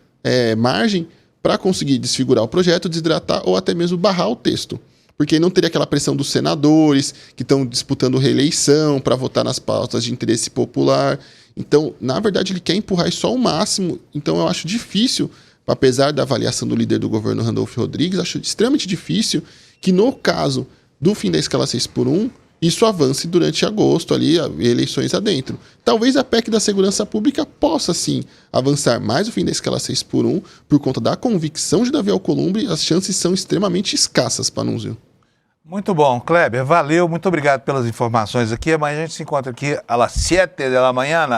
margem para conseguir desfigurar o projeto, desidratar ou até mesmo barrar o texto. Porque não teria aquela pressão dos senadores que estão disputando reeleição para votar nas pautas de interesse popular. Então, na verdade, ele quer empurrar isso ao máximo. Então, eu acho difícil, apesar da avaliação do líder do governo, Randolfo Rodrigues, acho extremamente difícil que, no caso do fim da escala 6x1, isso avance durante agosto, ali, eleições adentro. Talvez a PEC da segurança pública possa, sim, avançar mais o fim da escala 6x1, por conta da convicção de Davi Alcolumbre, as chances são extremamente escassas, Panunzio. Muito bom, Kleber, valeu, muito obrigado pelas informações aqui. Amanhã a gente se encontra aqui às 7 da manhã.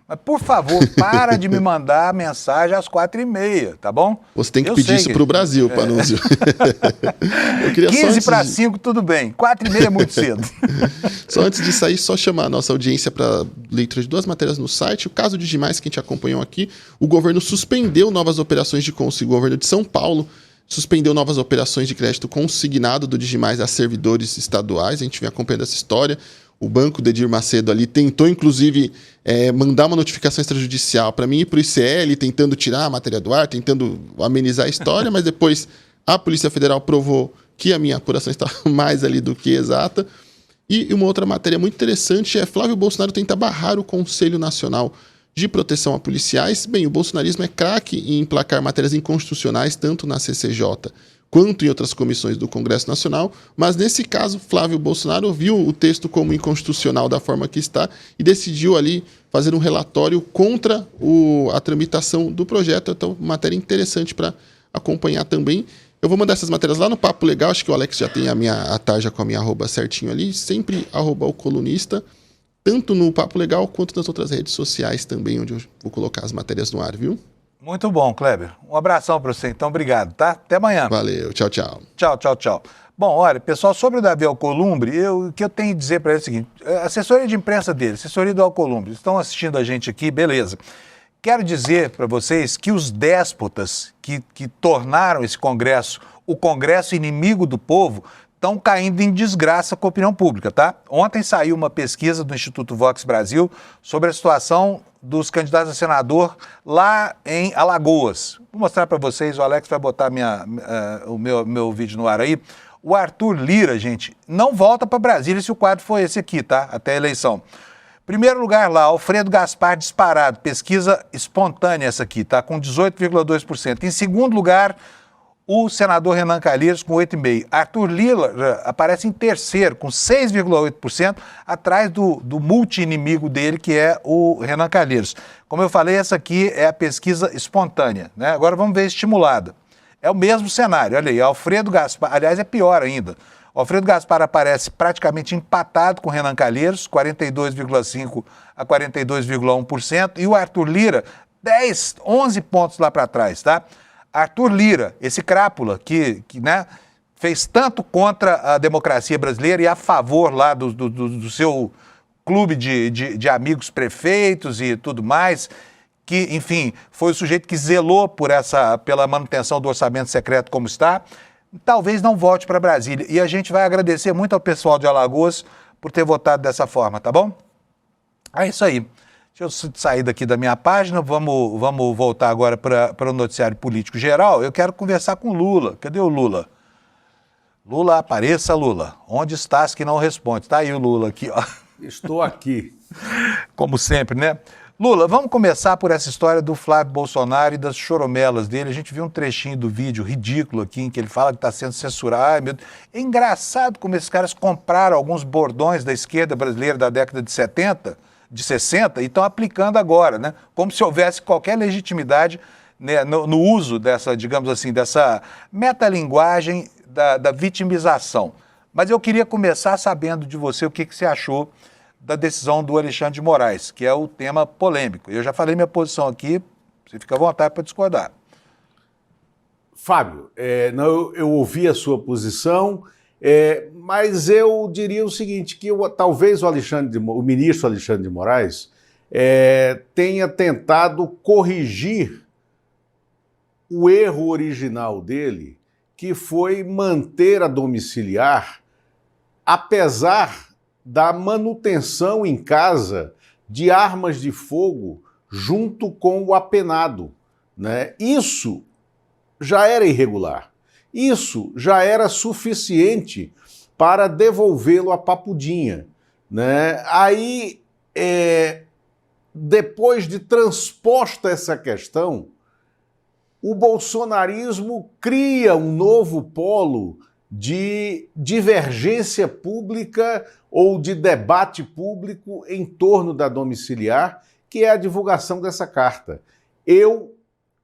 Mas, por favor, para de me mandar mensagem às 4h30, tá bom? Você tem que pedir isso para o Brasil, Panunzio. 15 para 5, tudo bem. 4h30 é muito cedo. Só antes de sair, só chamar a nossa audiência para leitura de 2 matérias no site. O caso de Digimais, que a gente acompanhou aqui, o governo suspendeu novas operações de consignado. O governo de São Paulo suspendeu novas operações de crédito consignado do Digimais a servidores estaduais. A gente vem acompanhando essa história. O banco do Edir Macedo ali tentou, inclusive, mandar uma notificação extrajudicial para mim e para o ICL, tentando tirar a matéria do ar, tentando amenizar a história, mas depois a Polícia Federal provou que a minha apuração estava mais ali do que exata. E uma outra matéria muito interessante é Flávio Bolsonaro tenta barrar o Conselho Nacional de Proteção a Policiais. Bem, o bolsonarismo é craque em emplacar matérias inconstitucionais, tanto na CCJ quanto em outras comissões do Congresso Nacional, mas nesse caso, Flávio Bolsonaro viu o texto como inconstitucional da forma que está e decidiu ali fazer um relatório contra a tramitação do projeto. Então, matéria interessante para acompanhar também. Eu vou mandar essas matérias lá no Papo Legal, acho que o Alex já tem a tarja com a minha arroba certinho ali, sempre @o colunista, tanto no Papo Legal quanto nas outras redes sociais também, onde eu vou colocar as matérias no ar, viu? Muito bom, Kleber. Um abração para você, então, obrigado, tá? Até amanhã. Valeu, tchau, tchau. Tchau, tchau, tchau. Bom, olha, pessoal, sobre o Davi Alcolumbre, o que eu tenho a dizer para ele é o seguinte, a assessoria de imprensa dele, assessoria do Alcolumbre, estão assistindo a gente aqui, beleza. Quero dizer para vocês que os déspotas que tornaram esse Congresso o Congresso inimigo do povo estão caindo em desgraça com a opinião pública, tá? Ontem saiu uma pesquisa do Instituto Vox Brasil sobre a situação dos candidatos a senador lá em Alagoas. Vou mostrar para vocês, o Alex vai botar o meu vídeo no ar aí. O Arthur Lira, gente, não volta para Brasília se o quadro for esse aqui, tá? Até a eleição. Primeiro lugar lá, Alfredo Gaspar disparado, pesquisa espontânea essa aqui, tá? Com 18,2%. Em segundo lugar, o senador Renan Calheiros com 8,5%. Arthur Lira aparece em terceiro, com 6,8%, atrás do multi-inimigo dele, que é o Renan Calheiros. Como eu falei, essa aqui é a pesquisa espontânea, né? Agora vamos ver estimulada. É o mesmo cenário, olha aí, Alfredo Gaspar, aliás, é pior ainda. Alfredo Gaspar aparece praticamente empatado com Renan Calheiros, 42,5% a 42,1%, e o Arthur Lira, 11 pontos lá para trás, tá? Arthur Lira, esse crápula que né, fez tanto contra a democracia brasileira e a favor lá do seu clube de amigos prefeitos e tudo mais, que, enfim, foi o sujeito que zelou pela manutenção do orçamento secreto como está, talvez não volte para Brasília. E a gente vai agradecer muito ao pessoal de Alagoas por ter votado dessa forma, tá bom? É isso aí. Deixa eu sair daqui da minha página, vamos voltar agora para o noticiário político geral. Eu quero conversar com o Lula. Cadê o Lula? Lula, apareça, Lula. Onde estás que não responde? Está aí o Lula aqui, ó. Estou aqui. Como sempre, né? Lula, vamos começar por essa história do Flávio Bolsonaro e das choromelas dele. A gente viu um trechinho do vídeo ridículo aqui, em que ele fala que está sendo censurado. Ai, meu Deus. É engraçado como esses caras compraram alguns bordões da esquerda brasileira da década de 70, de 60, e estão aplicando agora, né? Como se houvesse qualquer legitimidade, né, no uso dessa, digamos assim, dessa metalinguagem da vitimização. Mas eu queria começar sabendo de você o que você achou da decisão do Alexandre de Moraes, que é o tema polêmico. Eu já falei minha posição aqui, você fica à vontade para discordar. Fábio, eu ouvi a sua posição, mas eu diria o seguinte, que talvez o ministro Alexandre de Moraes tenha tentado corrigir o erro original dele, que foi manter a domiciliar, apesar da manutenção em casa de armas de fogo junto com o apenado, né? Isso já era irregular. Isso já era suficiente para devolvê-lo à papudinha, né? Aí, depois de transposta essa questão, o bolsonarismo cria um novo polo de divergência pública ou de debate público em torno da domiciliar, que é a divulgação dessa carta. Eu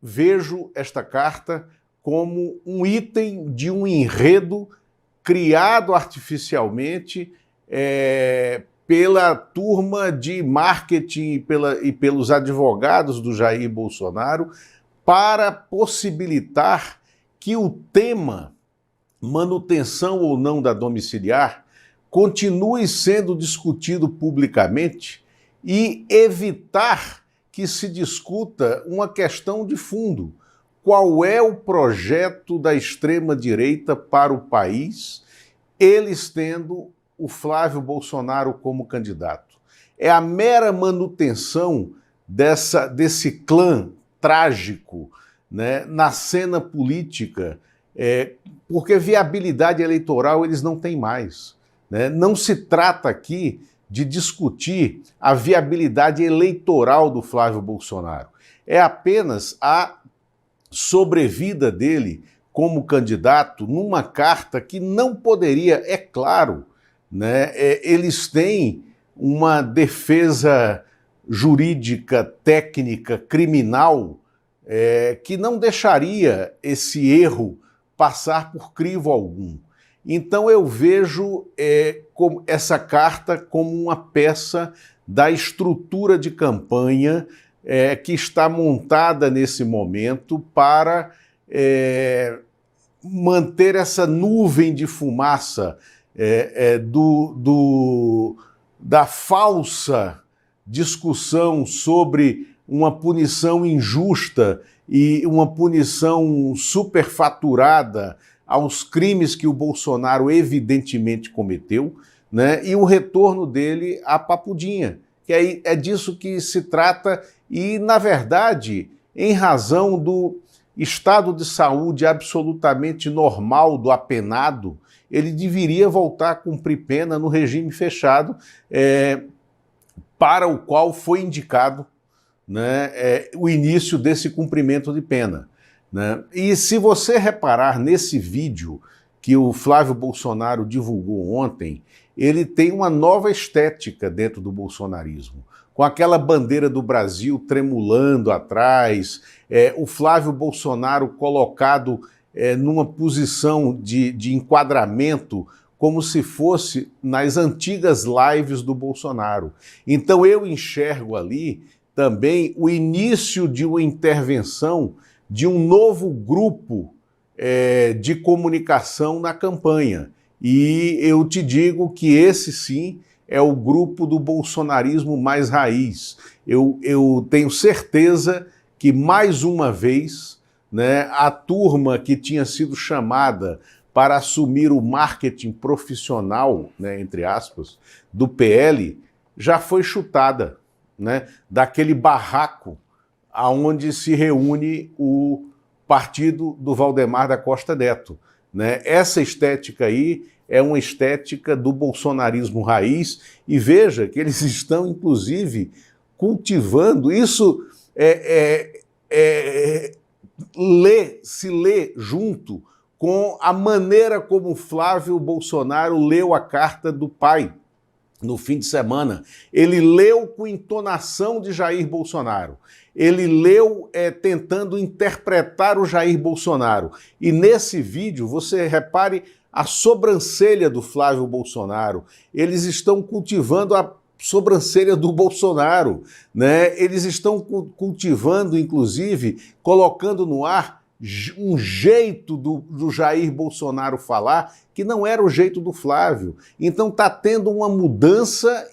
vejo esta carta como um item de um enredo criado artificialmente pela turma de marketing e pelos advogados do Jair Bolsonaro para possibilitar que o tema manutenção ou não da domiciliar continue sendo discutido publicamente e evitar que se discuta uma questão de fundo. Qual é o projeto da extrema-direita para o país, eles tendo o Flávio Bolsonaro como candidato? É a mera manutenção desse clã trágico, né, na cena política, porque viabilidade eleitoral eles não têm mais, né? Não se trata aqui de discutir a viabilidade eleitoral do Flávio Bolsonaro. É apenas a sobrevida dele como candidato numa carta que não poderia, é claro, né? Eles têm uma defesa jurídica, técnica, criminal, que não deixaria esse erro passar por crivo algum. Então eu vejo essa carta como uma peça da estrutura de campanha que está montada nesse momento para manter essa nuvem de fumaça da falsa discussão sobre uma punição injusta e uma punição superfaturada aos crimes que o Bolsonaro evidentemente cometeu, né, e o retorno dele à papudinha, que aí é disso que se trata e, na verdade, em razão do estado de saúde absolutamente normal do apenado, ele deveria voltar a cumprir pena no regime fechado, para o qual foi indicado, né, o início desse cumprimento de pena, né? E se você reparar nesse vídeo que o Flávio Bolsonaro divulgou ontem, ele tem uma nova estética dentro do bolsonarismo, com aquela bandeira do Brasil tremulando atrás, o Flávio Bolsonaro colocado numa posição de enquadramento como se fosse nas antigas lives do Bolsonaro. Então eu enxergo ali também o início de uma intervenção de um novo grupo de comunicação na campanha. E eu te digo que esse sim é o grupo do bolsonarismo mais raiz. Eu tenho certeza que mais uma vez, né, a turma que tinha sido chamada para assumir o marketing profissional, né, entre aspas, do PL, já foi chutada, né, daquele barraco aonde se reúne o partido do Valdemar da Costa Neto, né? Essa estética aí é uma estética do bolsonarismo raiz, e veja que eles estão, inclusive, cultivando isso, se lê junto com a maneira como Flávio Bolsonaro leu a carta do pai no fim de semana. Ele leu com entonação de Jair Bolsonaro. Ele leu tentando interpretar o Jair Bolsonaro. E nesse vídeo, você repare a sobrancelha do Flávio Bolsonaro. Eles estão cultivando a sobrancelha do Bolsonaro, né? Eles estão cultivando, inclusive, colocando no ar um jeito do Jair Bolsonaro falar que não era o jeito do Flávio. Então está tendo uma mudança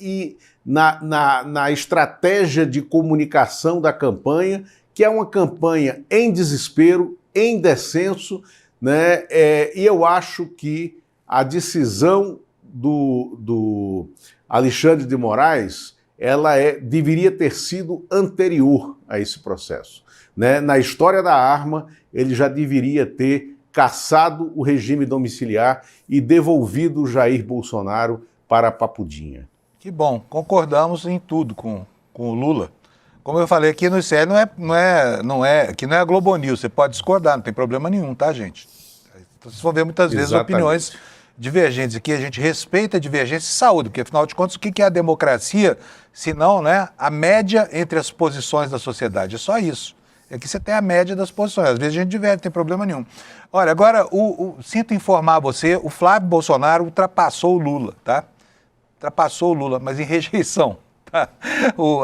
na estratégia de comunicação da campanha, que é uma campanha em desespero, em descenso, né? E eu acho que a decisão do Alexandre de Moraes, ela deveria ter sido anterior a esse processo, né? Na história da arma, ele já deveria ter cassado o regime domiciliar e devolvido o Jair Bolsonaro para a papudinha. Que bom, concordamos em tudo com o Lula. Como eu falei aqui no ICL, aqui não é a Globo News, você pode discordar, não tem problema nenhum, tá, gente? Vocês vão ver muitas vezes opiniões divergentes aqui, a gente respeita a divergência e saúde, porque afinal de contas, o que é a democracia, se não, né, a média entre as posições da sociedade, é só isso. Aqui você tem a média das posições, às vezes a gente diverge, não tem problema nenhum. Olha, agora, sinto informar você, o Flávio Bolsonaro ultrapassou o Lula, tá? Ultrapassou o Lula, mas em rejeição. Tá?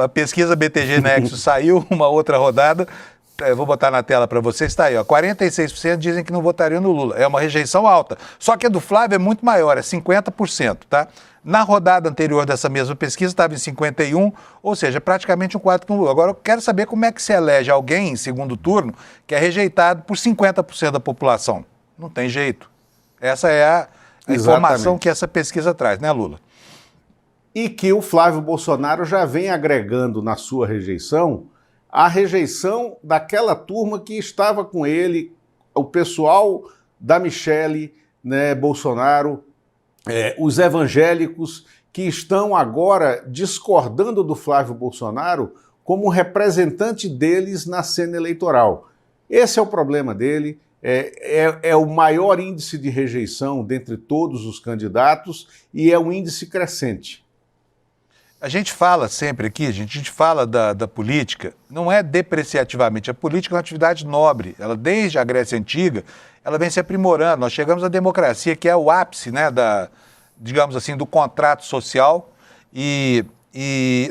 A pesquisa BTG Nexus saiu, uma outra rodada, eu vou botar na tela para vocês, está aí, ó, 46% dizem que não votariam no Lula, é uma rejeição alta. Só que a do Flávio é muito maior, é 50%, tá? Na rodada anterior dessa mesma pesquisa estava em 51%, ou seja, praticamente um quarto no Lula. Agora eu quero saber como é que se elege alguém em segundo turno que é rejeitado por 50% da população. Não tem jeito. Essa é a informação que essa pesquisa traz, né, Lula? E que o Flávio Bolsonaro já vem agregando na sua rejeição a rejeição daquela turma que estava com ele, o pessoal da Michele, né, Bolsonaro, os evangélicos que estão agora discordando do Flávio Bolsonaro como representante deles na cena eleitoral. Esse é o problema dele, é o maior índice de rejeição dentre todos os candidatos e é um índice crescente. A gente fala sempre aqui, a gente fala da política, não é depreciativamente, a política é uma atividade nobre, ela desde a Grécia Antiga, ela vem se aprimorando, nós chegamos à democracia, que é o ápice, né, digamos assim, do contrato social,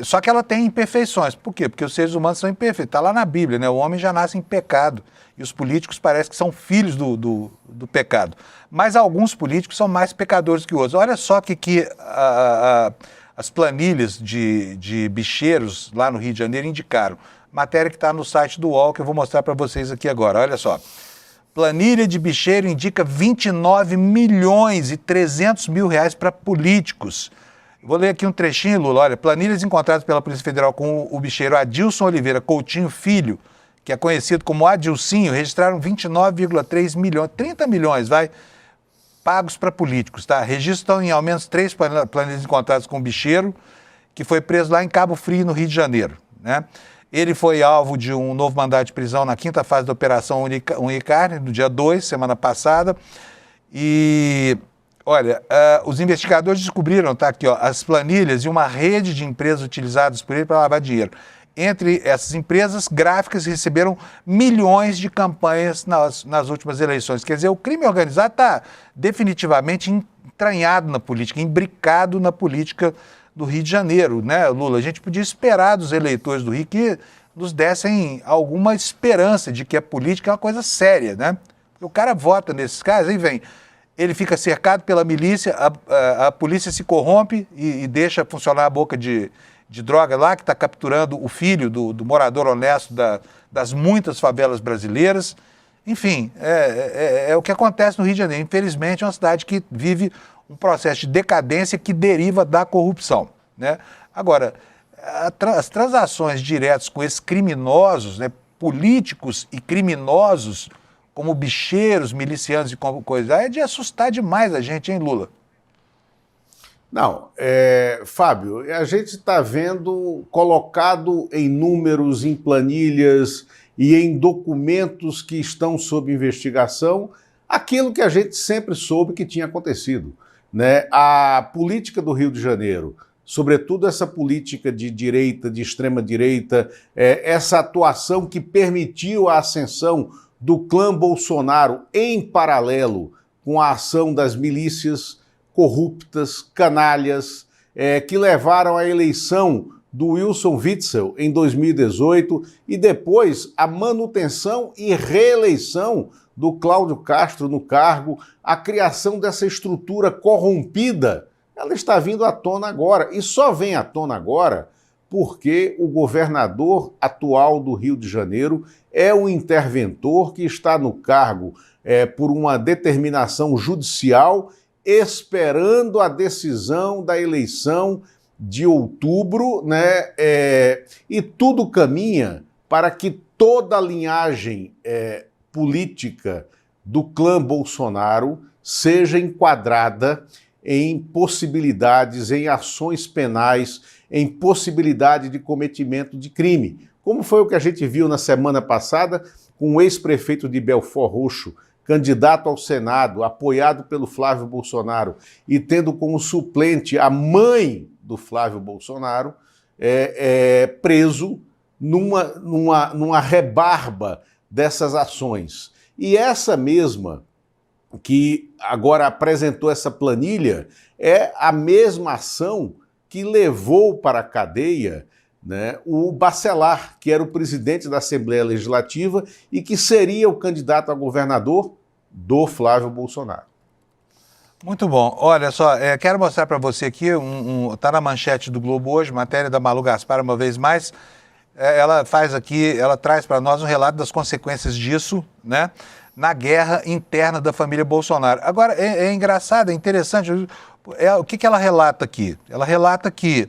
só que ela tem imperfeições. Por quê? Porque os seres humanos são imperfeitos, está lá na Bíblia, né, o homem já nasce em pecado, e os políticos parecem que são filhos do pecado, mas alguns políticos são mais pecadores que outros. Olha só que as planilhas de bicheiros lá no Rio de Janeiro indicaram. Matéria que está no site do UOL, que eu vou mostrar para vocês aqui agora. Olha só. Planilha de bicheiro indica 29 milhões e 300 mil reais para políticos. Vou ler aqui um trechinho, Lula. Olha, planilhas encontradas pela Polícia Federal com o bicheiro Adilson Oliveira Coutinho Filho, que é conhecido como Adilcinho, registraram 29,3 milhões, 30 milhões, pagos para políticos, tá? Registram em ao menos 3 planilhas encontradas com o bicheiro, que foi preso lá em Cabo Frio, no Rio de Janeiro, né? Ele foi alvo de um novo mandado de prisão na 5ª fase da Operação Unicarne, no dia 2, semana passada. E, olha, os investigadores descobriram, tá aqui, ó, as planilhas e uma rede de empresas utilizadas por ele para lavar dinheiro. Entre essas empresas, gráficas receberam milhões de campanhas nas últimas eleições. Quer dizer, o crime organizado está definitivamente entranhado na política, imbricado na política do Rio de Janeiro, né, Lula? A gente podia esperar dos eleitores do Rio que nos dessem alguma esperança de que a política é uma coisa séria, né? O cara vota nesses casos, aí vem, ele fica cercado pela milícia, a polícia se corrompe e deixa funcionar a boca de droga lá, que está capturando o filho do morador honesto das muitas favelas brasileiras. Enfim, é o que acontece no Rio de Janeiro. Infelizmente, é uma cidade que vive um processo de decadência que deriva da corrupção, né? Agora, as transações diretas com esses criminosos, né, políticos e criminosos, como bicheiros, milicianos e coisa, é de assustar demais a gente, hein, Lula? Não, Fábio, a gente está vendo colocado em números, em planilhas e em documentos que estão sob investigação aquilo que a gente sempre soube que tinha acontecido, né? A política do Rio de Janeiro, sobretudo essa política de direita, de extrema-direita, essa atuação que permitiu a ascensão do clã Bolsonaro em paralelo com a ação das milícias corruptas, canalhas, que levaram à eleição do Wilson Witzel em 2018 e depois a manutenção e reeleição do Cláudio Castro no cargo, a criação dessa estrutura corrompida, ela está vindo à tona agora. E só vem à tona agora porque o governador atual do Rio de Janeiro é um interventor que está no cargo por uma determinação judicial, esperando a decisão da eleição de outubro, né? E tudo caminha para que toda a linhagem política do clã Bolsonaro seja enquadrada em possibilidades, em ações penais, em possibilidade de cometimento de crime, como foi o que a gente viu na semana passada com o ex-prefeito de Belford Roxo, candidato ao Senado, apoiado pelo Flávio Bolsonaro e tendo como suplente a mãe do Flávio Bolsonaro, preso numa rebarba dessas ações. E essa mesma que agora apresentou essa planilha é a mesma ação que levou para a cadeia, né, o Bacelar, que era o presidente da Assembleia Legislativa e que seria o candidato a governador do Flávio Bolsonaro. Muito bom. Olha só, quero mostrar para você aqui, tá na manchete do Globo hoje, matéria da Malu Gaspar, uma vez mais. Ela faz aqui, ela traz para nós um relato das consequências disso, né, na guerra interna da família Bolsonaro. Agora, é engraçado, é interessante, o que ela relata aqui? Ela relata que,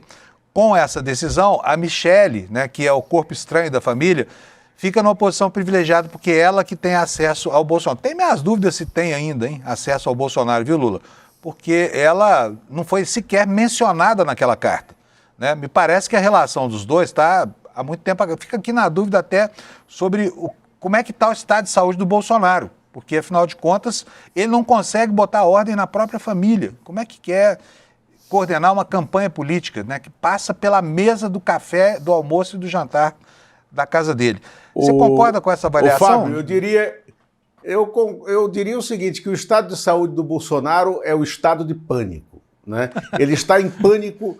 com essa decisão, a Michele, né, que é o corpo estranho da família, fica numa posição privilegiada, porque é ela que tem acesso ao Bolsonaro. Tem minhas dúvidas se tem ainda, hein, acesso ao Bolsonaro, viu, Lula? Porque ela não foi sequer mencionada naquela carta, né? Me parece que a relação dos dois está há muito tempo, fica aqui na dúvida até sobre como é que está o estado de saúde do Bolsonaro, porque, afinal de contas, ele não consegue botar ordem na própria família. Como é que quer coordenar uma campanha política, né, que passa pela mesa do café, do almoço e do jantar da casa dele? Você concorda com essa avaliação? Fábio, eu diria o seguinte, que o estado de saúde do Bolsonaro é o estado de pânico, né? Ele está em pânico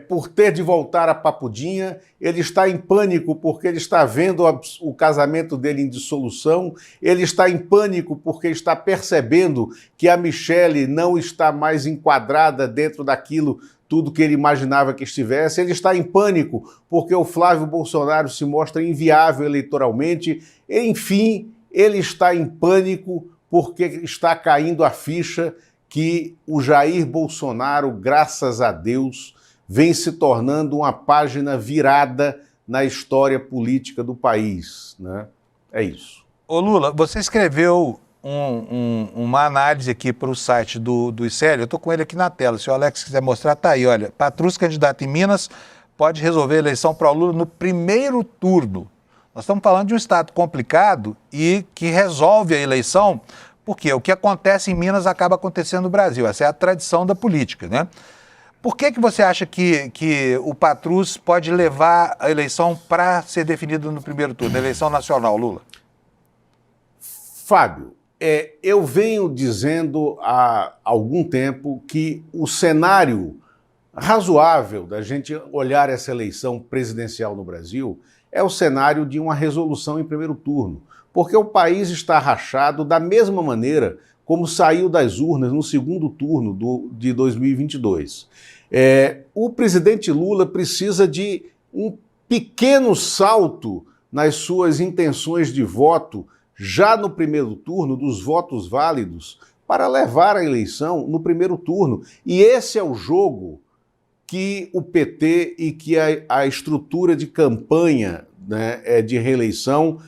por ter de voltar a Papudinha, ele está em pânico porque ele está vendo o casamento dele em dissolução, ele está em pânico porque está percebendo que a Michele não está mais enquadrada dentro daquilo tudo que ele imaginava que estivesse, ele está em pânico porque o Flávio Bolsonaro se mostra inviável eleitoralmente, enfim, ele está em pânico porque está caindo a ficha que o Jair Bolsonaro, graças a Deus, vem se tornando uma página virada na história política do país, né? É isso. Ô Lula, você escreveu uma análise aqui para o site do ICL, eu estou com ele aqui na tela, se o Alex quiser mostrar, tá aí, olha, Patrus, candidato em Minas, pode resolver a eleição para o Lula no primeiro turno. Nós estamos falando de um estado complicado e que resolve a eleição, porque o que acontece em Minas acaba acontecendo no Brasil, essa é a tradição da política, né? Por que você acha que o Patrus pode levar a eleição para ser definida no primeiro turno, a eleição nacional, Lula? Fábio, eu venho dizendo há algum tempo que o cenário razoável da gente olhar essa eleição presidencial no Brasil é o cenário de uma resolução em primeiro turno, porque o país está rachado da mesma maneira como saiu das urnas no segundo turno de 2022. O presidente Lula precisa de um pequeno salto nas suas intenções de voto já no primeiro turno, dos votos válidos, para levar a eleição no primeiro turno. E esse é o jogo que o PT e que a estrutura de campanha, né, de reeleição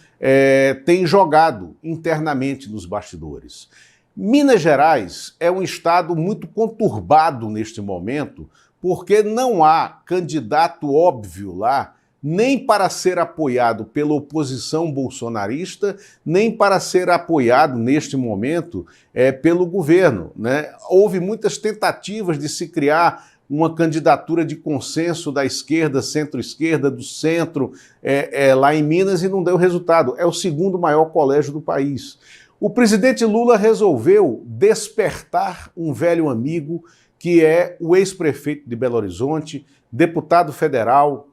tem jogado internamente nos bastidores. Minas Gerais é um estado muito conturbado neste momento, porque não há candidato óbvio lá, nem para ser apoiado pela oposição bolsonarista, nem para ser apoiado, neste momento, pelo governo, né? Houve muitas tentativas de se criar uma candidatura de consenso da esquerda, centro-esquerda, do centro, lá em Minas, e não deu resultado. É o segundo maior colégio do país. O presidente Lula resolveu despertar um velho amigo, que é o ex-prefeito de Belo Horizonte, deputado federal,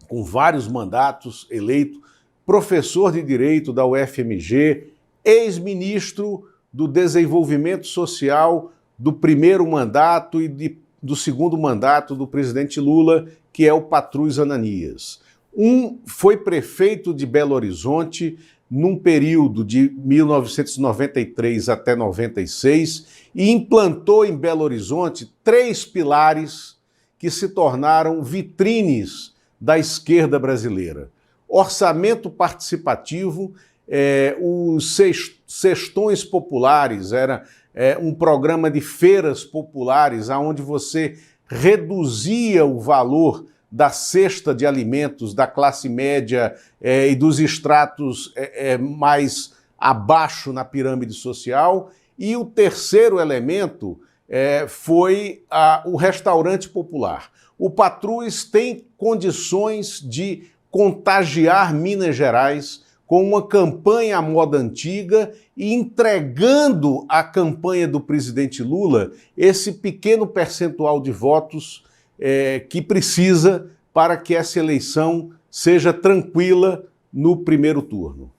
com vários mandatos eleito, professor de Direito da UFMG, ex-ministro do Desenvolvimento Social do primeiro mandato e do segundo mandato do presidente Lula, que é o Patrus Ananias. Foi prefeito de Belo Horizonte num período de 1993 até 96 e implantou em Belo Horizonte 3 pilares que se tornaram vitrines da esquerda brasileira. Orçamento participativo, os cestões populares, era um programa de feiras populares, onde você reduzia o valor da cesta de alimentos da classe média e dos estratos mais abaixo na pirâmide social. E o terceiro elemento foi o restaurante popular. O Patrus tem condições de contagiar Minas Gerais com uma campanha à moda antiga e entregando à campanha do presidente Lula esse pequeno percentual de votos que precisa para que essa eleição seja tranquila no primeiro turno.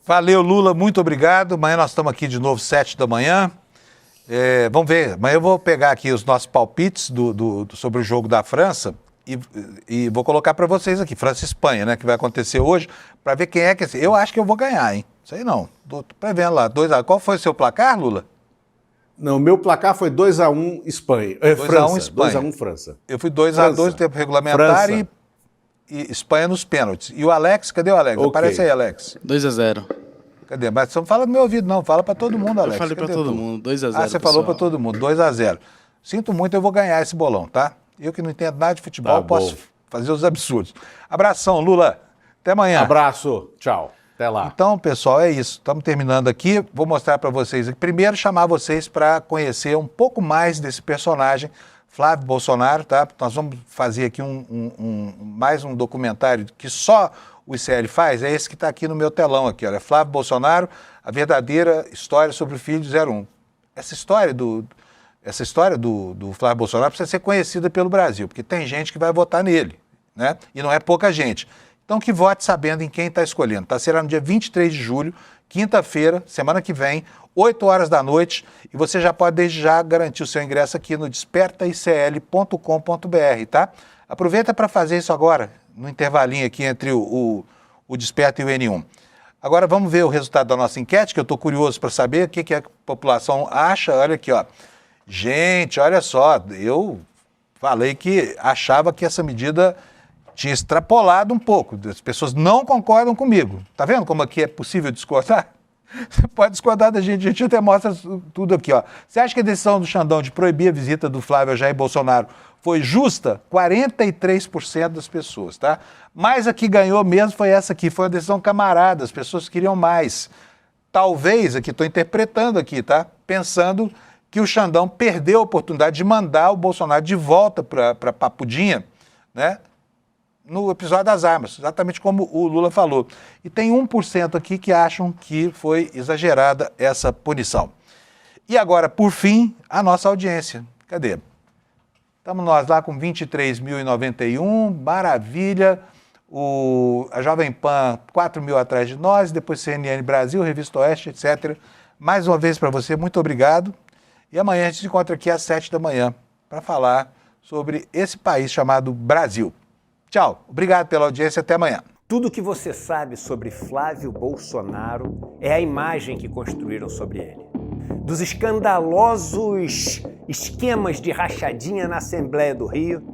Valeu, Lula, muito obrigado. Amanhã nós estamos aqui de novo, 7 da manhã. Vamos ver, amanhã eu vou pegar aqui os nossos palpites sobre o jogo da França e vou colocar para vocês aqui, França e Espanha, né, que vai acontecer hoje, para ver quem é que... Eu acho que eu vou ganhar, hein? Sei não, tô prevendo lá, 2-1. Qual foi o seu placar, Lula? Não, meu placar foi 2-1 Espanha. 2-1 Espanha. 2-1 França. Eu fui 2-2 no tempo regulamentar e Espanha nos pênaltis. E o Alex, cadê o Alex? Okay. Aparece aí, Alex. 2-0. Cadê? Mas você não fala no meu ouvido, não. Fala pra todo mundo, Alex. Eu falei pra todo mundo, 2-0. Ah, você falou pra todo mundo, 2-0. Sinto muito, eu vou ganhar esse bolão, tá? Eu que não entendo nada de futebol, posso fazer os absurdos. Abração, Lula. Até amanhã. Abraço. Tchau. Até lá. Então, pessoal, é isso. Estamos terminando aqui. Vou mostrar para vocês aqui. Primeiro, chamar vocês para conhecer um pouco mais desse personagem, Flávio Bolsonaro, tá? Nós vamos fazer aqui mais um documentário que só o ICL faz, é esse que está aqui no meu telão aqui, olha, Flávio Bolsonaro, a verdadeira história sobre o filho de 01. Essa história do Flávio Bolsonaro precisa ser conhecida pelo Brasil, porque tem gente que vai votar nele, né? E não é pouca gente. Então que vote sabendo em quem está escolhendo, tá? Será no dia 23 de julho, quinta-feira, semana que vem, 8 horas da noite, e você já pode desde já garantir o seu ingresso aqui no despertaicl.com.br, tá? Aproveita para fazer isso agora, no intervalinho aqui entre o Desperta e o N1. Agora vamos ver o resultado da nossa enquete, que eu estou curioso para saber o que a população acha. Olha aqui, ó. Gente, olha só, eu falei que achava que essa medida tinha extrapolado um pouco. As pessoas não concordam comigo. Tá vendo como aqui é possível discordar? Você pode discordar da gente, a gente até mostra tudo aqui, ó. Você acha que a decisão do Xandão de proibir a visita do Flávio ao Jair Bolsonaro foi justa? 43% das pessoas, tá? Mas a que ganhou mesmo foi essa aqui, foi uma decisão camarada, as pessoas queriam mais. Talvez, aqui estou interpretando aqui, tá? Pensando que o Xandão perdeu a oportunidade de mandar o Bolsonaro de volta para Papudinha, né? No episódio das armas, exatamente como o Lula falou. E tem 1% aqui que acham que foi exagerada essa punição. E agora, por fim, a nossa audiência. Cadê? Estamos nós lá com 23.091, maravilha. A Jovem Pan, 4 mil atrás de nós, depois CNN Brasil, Revista Oeste, etc. Mais uma vez para você, muito obrigado. E amanhã a gente se encontra aqui às 7 da manhã para falar sobre esse país chamado Brasil. Tchau, obrigado pela audiência, até amanhã. Tudo o que você sabe sobre Flávio Bolsonaro é a imagem que construíram sobre ele. Dos escandalosos esquemas de rachadinha na Assembleia do Rio,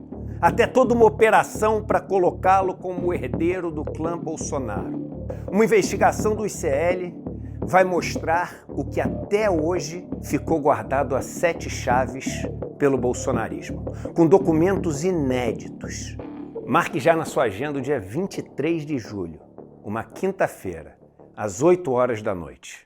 até toda uma operação para colocá-lo como herdeiro do clã Bolsonaro. Uma investigação do ICL vai mostrar o que até hoje ficou guardado a 7 chaves pelo bolsonarismo, com documentos inéditos. Marque já na sua agenda o dia 23 de julho, uma quinta-feira, às 8 horas da noite.